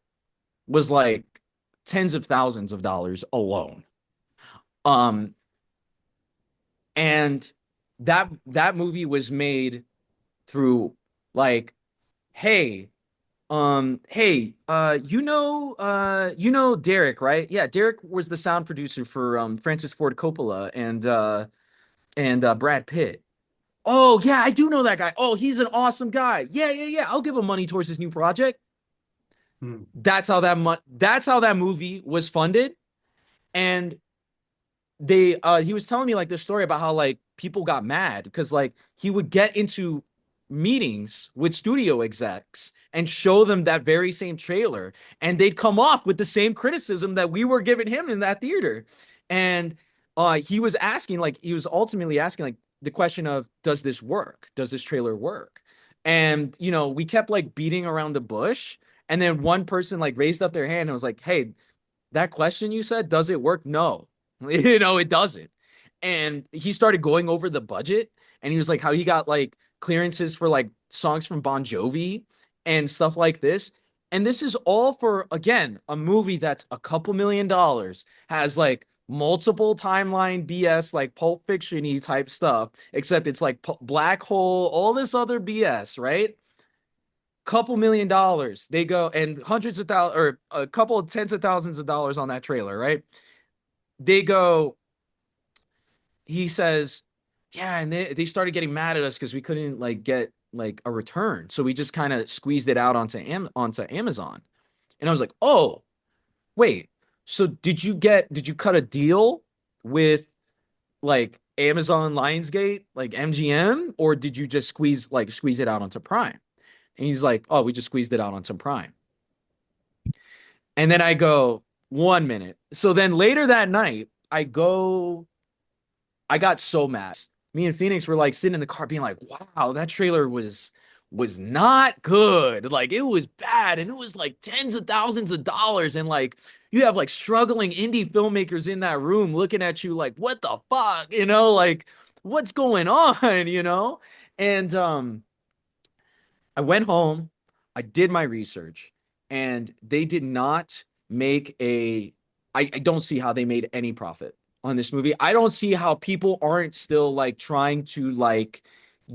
was like tens of thousands of dollars alone. Um and that movie was made through like, hey, Derek, right? Yeah, Derek was the sound producer for Francis Ford Coppola and Brad Pitt. Oh yeah, I do know that guy. Oh, he's an awesome guy. Yeah, yeah, yeah. I'll give him money towards his new project. Hmm. That's how that movie was funded. And he was telling me like this story about how like people got mad because like he would get into meetings with studio execs and show them that very same trailer, and they'd come off with the same criticism that we were giving him in that theater. And he was ultimately asking like the question of, does this work? Does this trailer work? And we kept like beating around the bush, and then one person like raised up their hand and was like, hey, that question you said, does it work? No, it doesn't. And he started going over the budget, and he was like, how he got like clearances for like songs from Bon Jovi and stuff like this. And this is all for, again, a movie that's a couple $1 million, has like multiple timeline BS, like Pulp Fiction-y type stuff, except it's like black hole, all this other BS, right? Couple $1 million. They go, and hundreds of thousands, or a couple of tens of thousands of dollars on that trailer, right? They go, he says, yeah, and they started getting mad at us because we couldn't like get like a return. So we just kind of squeezed it out onto Amazon. And I was like, oh, wait. So did you cut a deal with like Amazon Lionsgate, like MGM, or did you just squeeze it out onto Prime? And he's like, oh, we just squeezed it out onto Prime. And then I go, 1 minute. So then later that night, I got so mad. Me and Phoenix were like sitting in the car being like, wow, that trailer was not good. Like it was bad, and it was like tens of thousands of dollars, and like you have like struggling indie filmmakers in that room looking at you like, what the fuck? Like what's going on, And I went home, I did my research, and they did not make a I don't see how they made any profit on this movie. I don't see how people aren't still like trying to like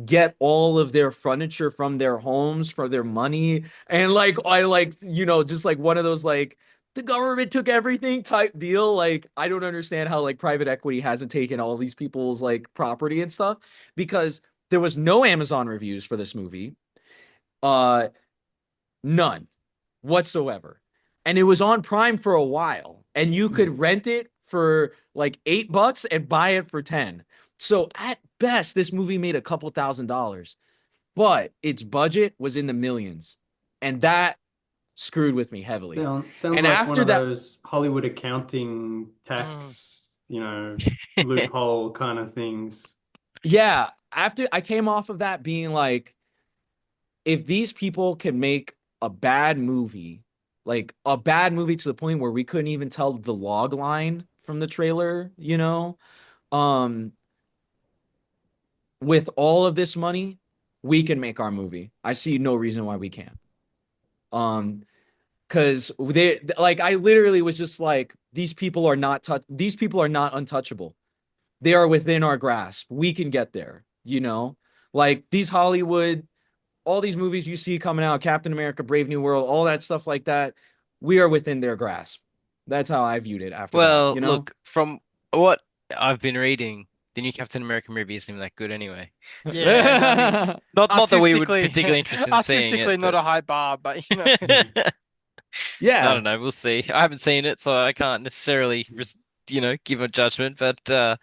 get all of their furniture from their homes for their money. And like, I like, just like one of those like, the government took everything type deal. Like, I don't understand how like private equity hasn't taken all these people's like property and stuff, because there was no Amazon reviews for this movie. Uh, None whatsoever. And it was on Prime for a while, and you could rent it for like $8 and buy it for 10. So at best, this movie made a couple $1,000s, but its budget was in the millions. And that screwed with me heavily. Sounds And like one after of that, those Hollywood accounting tax, loophole kind of things. yeah, after I came off of that being like, if these people can make a bad movie, like a bad movie to the point where we couldn't even tell the log line from the trailer, um, with all of this money, we can make our movie. I see no reason why we can't. Because they like, I literally was just like, these people are not untouchable. They are within our grasp. We can get there, like these Hollywood, all these movies you see coming out, Captain America, Brave New World, all that stuff like that, we are within their grasp. That's how I viewed it after that, Well, look, from what I've been reading, the new Captain America movie isn't even that good anyway. Yeah, I mean, Not that we would artistically, particularly interested in seeing artistically it, not but a high bar, but I Yeah. don't know. We'll see. I haven't seen it, so I can't necessarily, give a judgment. But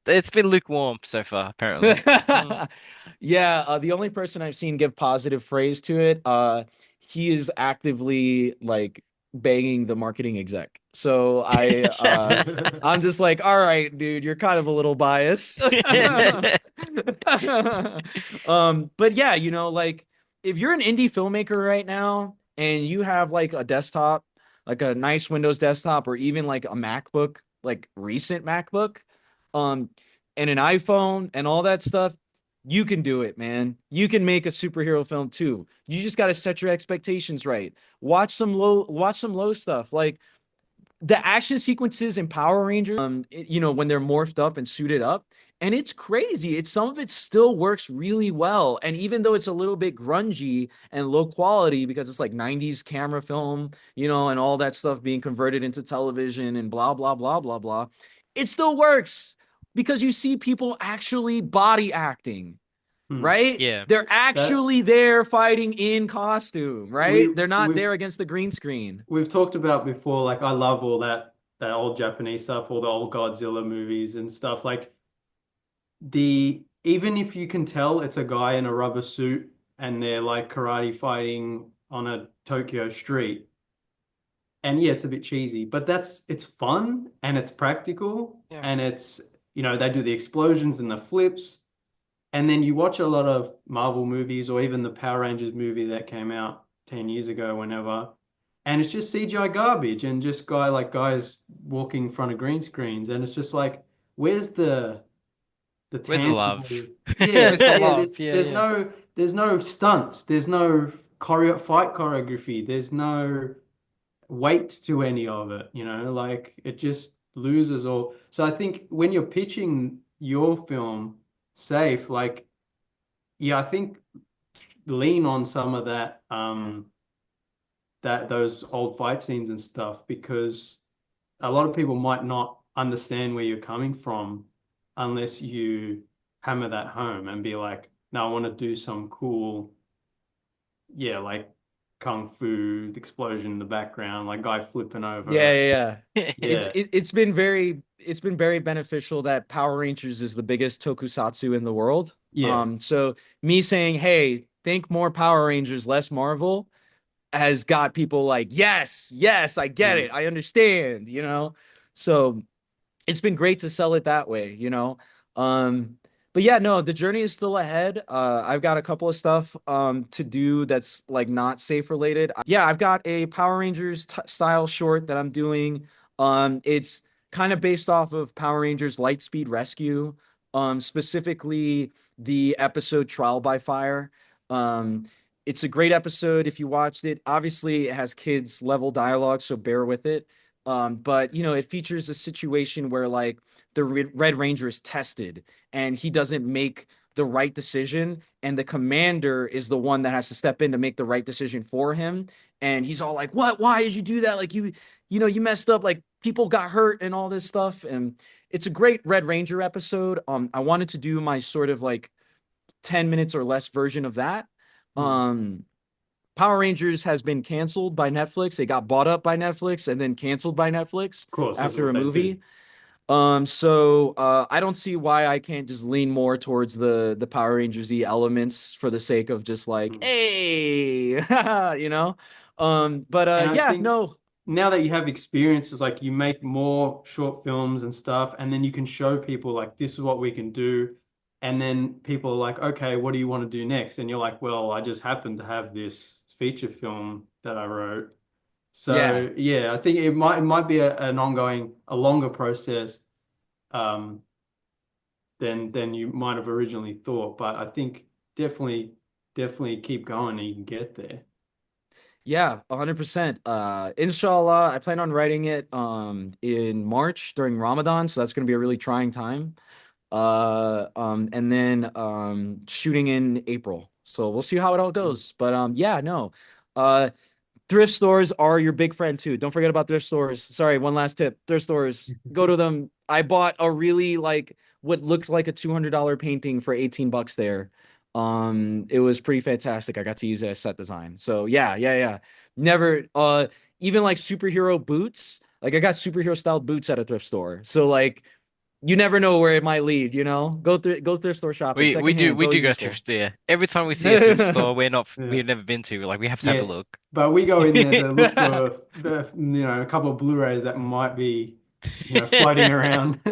it's been lukewarm so far, apparently. Yeah, the only person I've seen give positive praise to it, he is actively like banging the marketing exec. So I'm just like, all right, dude, you're kind of a little biased. But yeah, like if you're an indie filmmaker right now and you have like a desktop, like a nice Windows desktop, or even like a MacBook, like recent MacBook, um, and an iPhone and all that stuff, you can do it, man. You can make a superhero film too. You just got to set your expectations right. Watch some low stuff. Like the action sequences in Power Rangers, when they're morphed up and suited up, and it's crazy. Some of it still works really well. And even though it's a little bit grungy and low quality because it's like 90s camera film, and all that stuff being converted into television and blah, blah, blah, blah, blah, it still works because you see people actually body acting, right? Yeah. They're That actually there fighting in costume, right? we They're not we've there against the green screen. we've talked about before, like I love all that old Japanese stuff, all the old Godzilla movies and stuff. Like even if you can tell it's a guy in a rubber suit and they're like karate fighting on a Tokyo street, and yeah, it's a bit cheesy, but it's fun and it's practical Yeah. and it's they do the explosions and the flips. And then you watch a lot of Marvel movies or even the Power Rangers movie that came out 10 years ago, whenever, and it's just CGI garbage and just guys walking in front of green screens. And it's just like, where's the Where's the love? tangible? Yeah, Where's the yeah, love? there's Yeah, there's yeah. no stunts, there's no fight choreography, there's no weight to any of it, like it just loses all. So I think when you're pitching your film safe, like, yeah, I think lean on some of those old fight scenes and stuff, because a lot of people might not understand where you're coming from unless you hammer that home and be like, no, I want to do some cool, yeah, like kung fu explosion in the background, like guy flipping over. Yeah. Yeah, It's been very beneficial that Power Rangers is the biggest tokusatsu in the world. yeah. So me saying, hey, think more Power Rangers, less Marvel, has got people like, yes, I get Mm. it. I understand, So it's been great to sell it that way, but yeah, no, the journey is still ahead. I've got a couple of stuff to do that's like not safe related. Yeah, I've got a Power Rangers style short that I'm doing. It's kind of based off of Power Rangers Lightspeed Rescue, specifically the episode Trial by Fire. Um, it's a great episode if you watched it. Obviously, it has kids level dialogue, so bear with it. But it features a situation where like the Red Ranger is tested and he doesn't make the right decision, and the commander is the one that has to step in to make the right decision for him. And he's all like, "What? Why did you do that? Like you messed up. Like people got hurt and all this stuff." And it's a great Red Ranger episode. I wanted to do my sort of like 10 minutes or less version of that. Um, Power Rangers has been canceled by Netflix. It got bought up by Netflix and then canceled by Netflix Of course, that's after what a they do. movie. So I don't see why I can't just lean more towards the Power Rangers-y elements for the sake of just like, hey, you know. But And I yeah, think no. now that you have experiences, like you make more short films and stuff, and then you can show people like this is what we can do. And then people are like, okay, what do you want to do next? And you're like, well, I just happen to have this feature film that I wrote. Yeah. So yeah, I think it might be a longer process um, than you might have originally thought. But I think definitely keep going and you can get there. Yeah, 100%. Inshallah, I plan on writing it in March during Ramadan, so that's going to be a really trying time. And then shooting in April. So we'll see how it all goes. But yeah, no. Uh Thrift stores are your big friend too. Don't forget about thrift stores. Sorry, one last tip. Thrift stores, go to them. I bought a really like what looked like a $200 painting for 18 bucks there. It was pretty fantastic. I got to use it as set design. So yeah. Never even like superhero boots. Like I got superhero style boots at a thrift store. So like you never know where it might lead, you know? Go thrift store shopping. We do Secondhand's we do always go useful. thrift. Yeah, every time we see a thrift store Yeah. we've never been to, like we have to have a Yeah, look. but we go in there to look for a couple of Blu-rays that might be, floating around.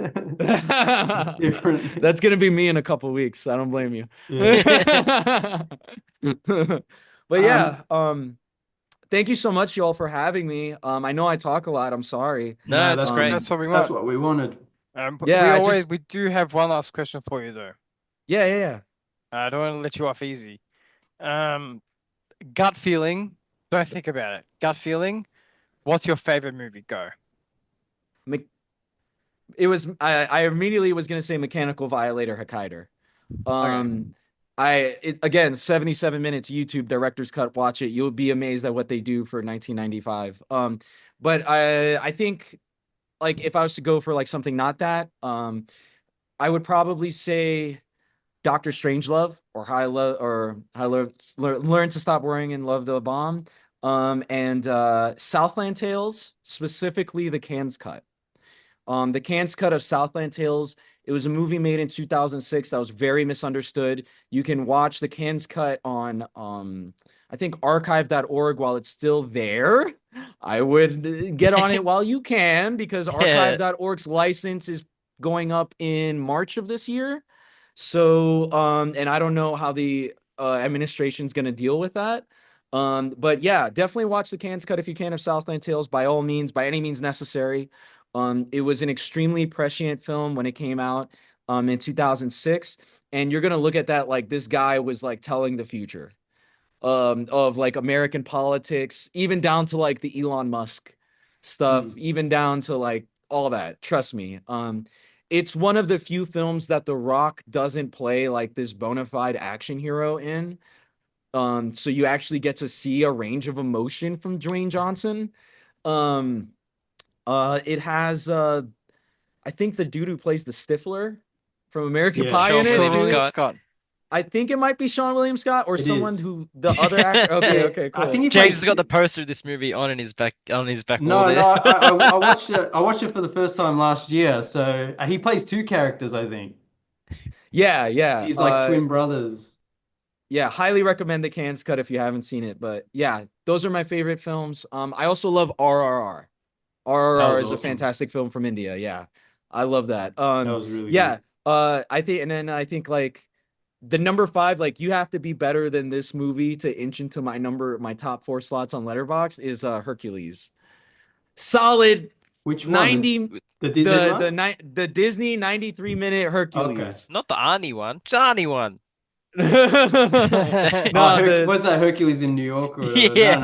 Different. That's gonna be me in a couple weeks. I don't blame you. Yeah. But Um, yeah, thank you so much, y'all, for having me. I know I talk a lot. I'm sorry. No, no, it's that's great. That's what we that's want. what we wanted. But Yeah, I just we do have one last question for you though. yeah. I don't want to let you off easy. Um, gut feeling. Don't think about it. Gut feeling. What's your favorite movie? Go. Me- It was I immediately was gonna say Mechanical Violator Hokkaido. Okay. Again, 77 minutes YouTube director's cut. Watch it. You'll be amazed at what they do for 1995. But I think like if I was to go for like something not that, I would probably say Doctor Strangelove or High Love Learn to Stop Worrying and Love the Bomb. And Southland Tales, specifically the Cannes cut. The Cannes cut of Southland Tales. It was a movie made in 2006 that was very misunderstood. You can watch the Cannes cut on I think archive.org while it's still there. I would get on it while you can because Yeah. archive.org's license is going up in March of this year. So and I don't know how the administration's going to deal with that. But yeah, definitely watch the Cannes cut if you can of Southland Tales by all means, by any means necessary. It was an extremely prescient film when it came out in 2006. And you're gonna look at that like this guy was like telling the future of like American politics, even down to like the Elon Musk stuff, even down to like all that. Trust me. It's one of the few films that The Rock doesn't play like this bona fide action hero in. So you actually get to see a range of emotion from Dwayne Johnson. Um, it has I think the dude who plays the Stifler from American Yeah, Pie Sean in it William Sean William too. Scott. Scott. I think it might be Sean William Scott or it someone is. who the other actor. Okay, Yeah, okay, I think cool. he James played has got the two. poster of this movie on his back wall No, there. I watched it. I watched it for the first time last year. So he plays two characters, I think. Yeah. He's like twin brothers. Yeah, highly recommend the Cannes cut if you haven't seen it. But yeah, those are my favorite films. I also love RRR. That RRR was is a awesome. fantastic film from India. Yeah, I love that. That was really Yeah. good. I think, and then I think like the number five, like you have to be better than this movie to inch into my top four slots on Letterboxd is Hercules. Solid Which one? 90 The Disney one? the Disney 93-minute Okay. Hercules. Not the Arnie one. The Arnie one. No, Oh, the was that Hercules in New York or whatever? Yeah.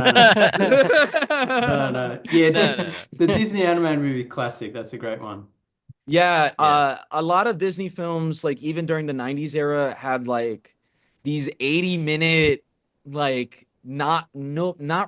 No. Yeah, No. the Disney animated movie classic. That's a great one. Yeah, Yeah. a lot of Disney films, like even during the 90s era, had like these 80-minute, like not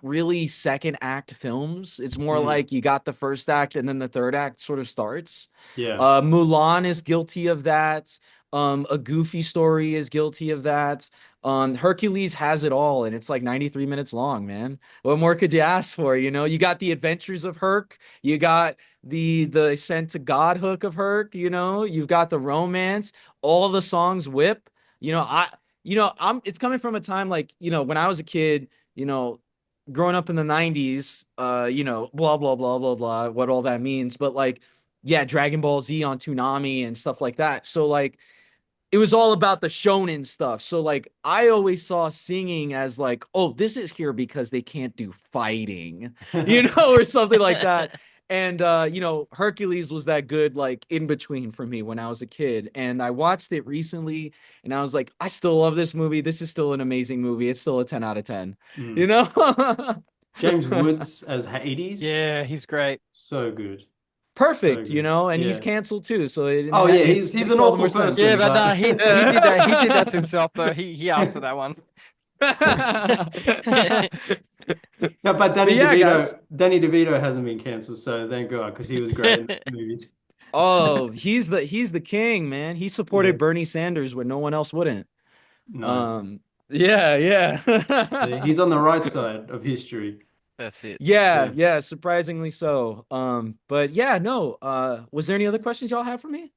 really second act films. It's more Mm, like you got the first act and then the third act sort of starts. yeah. Mulan is guilty of that. A Goofy Story is guilty of that. Hercules has it all, and it's like 93 minutes long, man. What more could you ask for? You know, you got the Adventures of Herc, you got the Sent to God hook of Herc, you know, you've got the romance, all the songs whip. You know, I'm it's coming from a time like, you know, when I was a kid, you know, growing up in the 90s, you know, blah blah blah blah blah, what all that means. But like, yeah, Dragon Ball Z on Toonami and stuff like that. So like it was all about the shonen stuff. So like I always saw singing as like, oh, this is here because they can't do fighting, you know, or something like that. And you know, Hercules was that good like in between for me when I was a kid. And I watched it recently and I was like, I still love this movie. This is still an amazing movie. It's still a 10 out of 10. You Mm. know? James Woods as Hades. Yeah, he's great. So good. So Perfect, you good. know, and he's Yeah. canceled too. So Oh yeah, it's he's makes an all the more awful sense. Yeah, person, but but he did that. He did that to himself though. He asked for that one. no, but But yeah, guys. Danny DeVito hasn't been cancelled, so thank God, because he was great in that movie. Oh, he's the king, man. He Yeah, supported Bernie Sanders when no one else wouldn't. nice. Um, yeah, yeah. He's on the right side of history. That's it. Yeah, Yeah. yeah, surprisingly so. But yeah, no. Was there any other questions y'all have for me?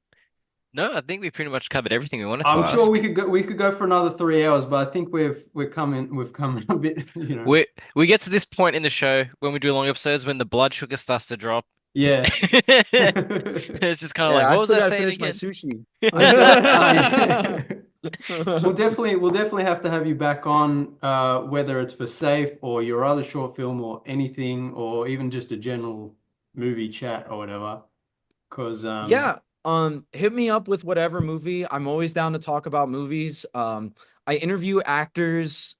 No, I think we pretty much covered everything we wanted to I'm sure ask. we could go for another 3 hours, but I think we've come a bit, you know. We get to this point in the show when we do long episodes when the blood sugar starts to drop. Yeah. It's just kind of like, Yeah, I what was still I gotta saying finish my again? sushi. We'll definitely have to have you back on, whether it's for Safe or your other short film or anything, or even just a general movie chat or whatever. Because Yeah, hit me up with whatever movie. I'm always down to talk about movies. I interview actors,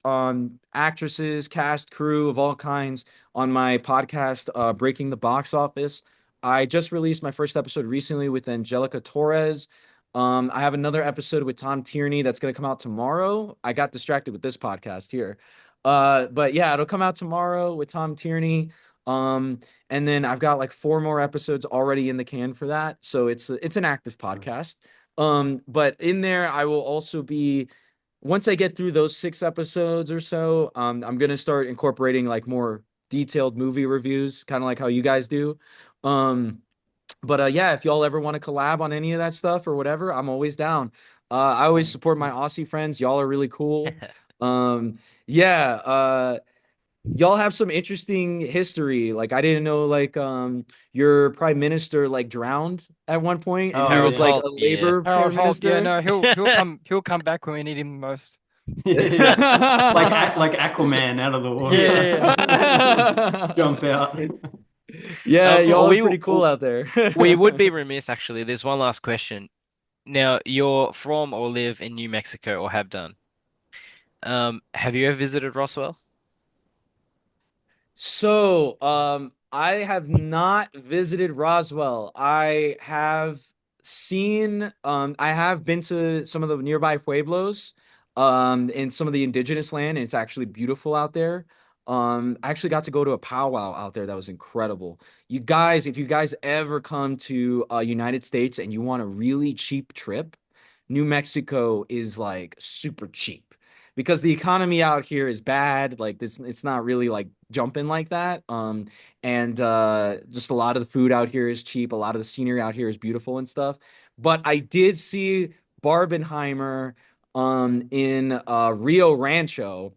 actresses, cast, crew of all kinds on my podcast, Breaking the Box Office. I just released my first episode recently with Angelica Torres. I have another episode with Tom Tierney that's gonna come out tomorrow. I got distracted with this podcast here. But yeah, it'll come out tomorrow with Tom Tierney. Um, and then I've got like 4 more episodes already in the can for that. So it's an active podcast. But in there I will also be once I get through those 6 episodes or so, I'm gonna start incorporating like more detailed movie reviews, kind of like how you guys do. Um, but yeah, if y'all ever want to collab on any of that stuff or whatever, I'm always down. I always support my Aussie friends. Y'all are really cool. Yeah, y'all have some interesting history. Like I didn't know like your prime minister like drowned at one point and he Oh was Harold yeah. like Holt, a yeah. labor Harold prime Holt, yeah, minister. no, he'll come back when we need him most. Yeah. Like Aquaman out of the Yeah, water. Jump out. Yeah, Well, y'all are pretty cool out there. we would be remiss actually. There's one last question. Now, you're from or live in New Mexico or have done. Have you ever visited Roswell? So, I have not visited Roswell. I have been to some of the nearby pueblos, in some of the indigenous land, and it's actually beautiful out there. I actually got to go to a powwow out there that was incredible. You guys, if you guys ever come to United States and you want a really cheap trip, New Mexico is like super cheap because the economy out here is bad. Like this, it's not really like jumping like that. And just a lot of the food out here is cheap. A lot of the scenery out here is beautiful and stuff. But I did see Barbenheimer in Rio Rancho,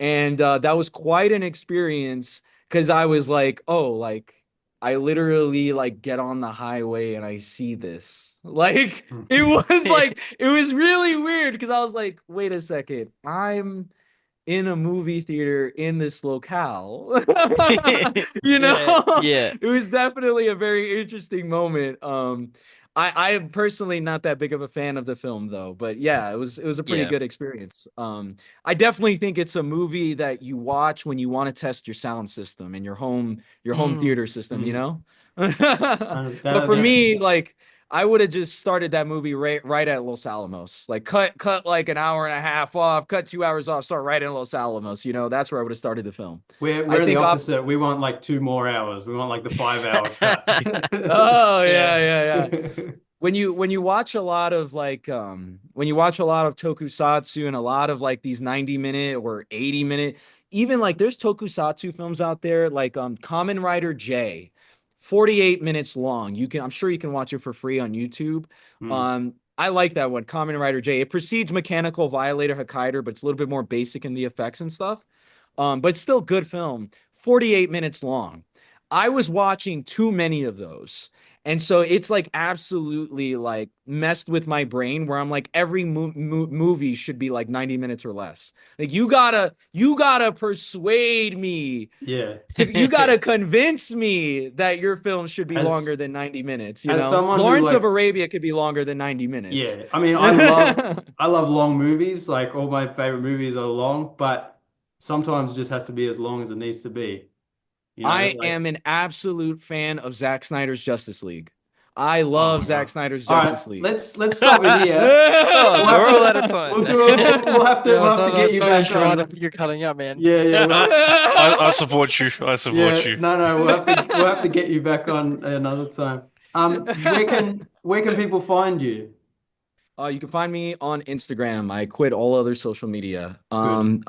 and that was quite an experience because I was like, oh, like I literally like get on the highway and I see this. Like it was like it was really weird because I was like, wait a second, I'm in a movie theater in this locale. You Yeah, know, yeah. it was definitely a very interesting moment. I'm personally not that big of a fan of the film though, but yeah, it was a pretty Yeah. good experience. I definitely think it's a movie that you watch when you want to test your sound system and your home theater system, you Mm. know? That, But for that's me, like I would have just started that movie right at Los Alamos. Like cut like an hour and a half off, cut 2 hours off, start right in Los Alamos, you know? That's where I would have started the film. I we're the think opposite. We want like 2 more hours. We want like the 5 hour cut. Oh Yeah. yeah. When you watch a lot of like when you watch a lot of tokusatsu and a lot of like these 90-minute or 80-minute, even like there's tokusatsu films out there like Kamen Rider J, 48 minutes long. I'm sure you can watch it for free on YouTube. Mm. I like that one, Kamen Rider J. It precedes Mechanical Violator Hokkaido, but it's a little bit more basic in the effects and stuff. But it's still good film. 48 minutes long. I was watching too many of those. And so it's like absolutely like messed with my brain where I'm like every movie should be like 90 minutes or less. Like you gotta persuade me Yeah. you gotta convince me that your film should be longer As than 90 minutes, you as know? someone who Lawrence of like Arabia could be longer than 90 minutes. yeah, I mean I love long movies. Like all my favorite movies are long, but sometimes it just has to be as long as it needs to be. You know, I like am an absolute fan of Zack Snyder's Justice League. I oh love Zack no. Snyder's All right, Justice League. let's stop it here. Oh, We'll have we're all out of to time. we'll do it. We'll have to Yeah, we'll have to get you sorry, back J'wad, I on. think you're cutting out, man. Yeah, I support you. I support yeah. you. No, we'll have to get you back on another time. Where can people find you? You can find me on Instagram. I quit all other social media. Good.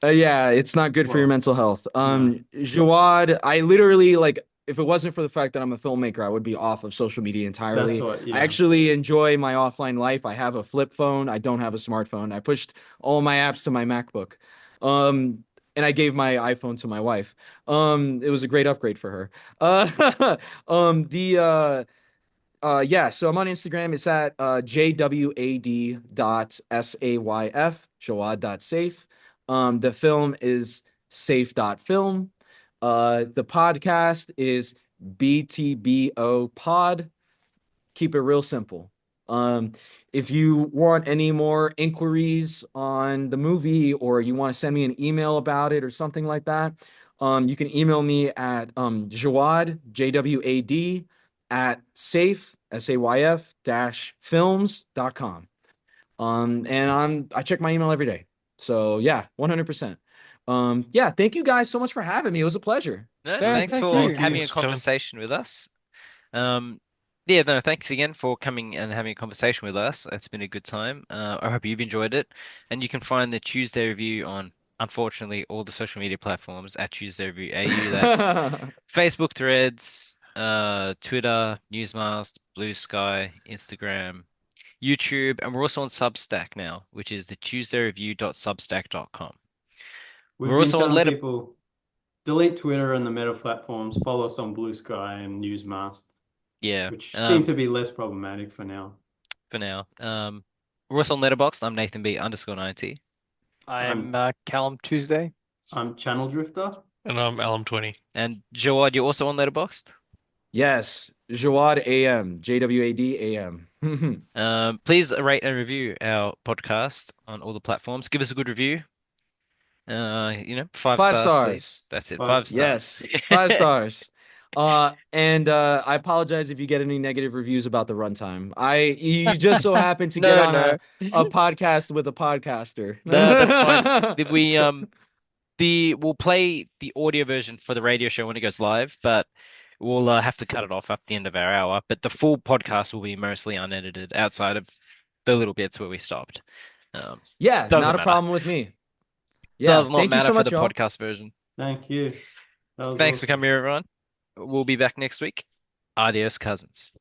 Yeah, it's not good for your Well, mental health. no, Jawad, I literally like if it wasn't for the fact that I'm a filmmaker, I would be off of social media that's entirely. what. I Yeah. actually enjoy my offline life. I have a flip phone. I don't have a smartphone. I pushed all my apps to my MacBook. And I gave my iPhone to my wife. It was a great upgrade for her. The yeah, so I'm on Instagram. It's at jwad.sayf, jawad.safe. The film is safe.film. The podcast is BTBO pod. Keep it real simple. Um, if you want any more inquiries on the movie or you want to send me an email about it or something like that, you can email me at J'wad, JWAD, at safe, SAYF dash films.com. And I check my email every day. So yeah, 100%. Yeah, thank you guys so much for having me. It was a pleasure. No, Yeah, thanks thank for you. having a Thanks for coming. conversation with us. Yeah, no, thanks again for coming and having a conversation with us. It's been a good time. I hope you've enjoyed it. And you can find the Tuesday Review on, unfortunately, all the social media platforms at Tuesday Review AU. That's Facebook Threads, Twitter, Newsmast, Blue Sky, Instagram, YouTube, and we're also on Substack now, which is the tuesdayreview.substack.com. We've We're been also on telling people delete Twitter and the meta platforms. Follow us on Blue Sky and Newsmast, Yeah, which seem to be less problematic for now. for now. We're also on Letterboxd. I'm Nathan B underscore 90. I'm I'm Callum Tuesday. I'm Channeldrifter. And I'm Alum20. And Jawad, you're also on Letterboxd. Yes, Jawad AM, JWAD AM. Please rate and review our podcast on all the platforms. Give us a good review. Five Five stars, stars. please. That's it. 5 5 stars. Yes, 5 stars. And I apologize if you get any negative reviews about the runtime. You just so happen to get No, on no. a podcast with a podcaster. No, that's fine. We'll play the audio version for the radio show when it goes live, but we'll have to cut it off at the end of our hour. But the full podcast will be mostly unedited outside of the little bits where we stopped. Yeah, Doesn't not a matter. problem with me. Yeah, Does not thank you matter so for much, the y'all. podcast version. Thank you. That was Thanks for awesome. coming here, everyone. We'll be back next week. Adios, cousins.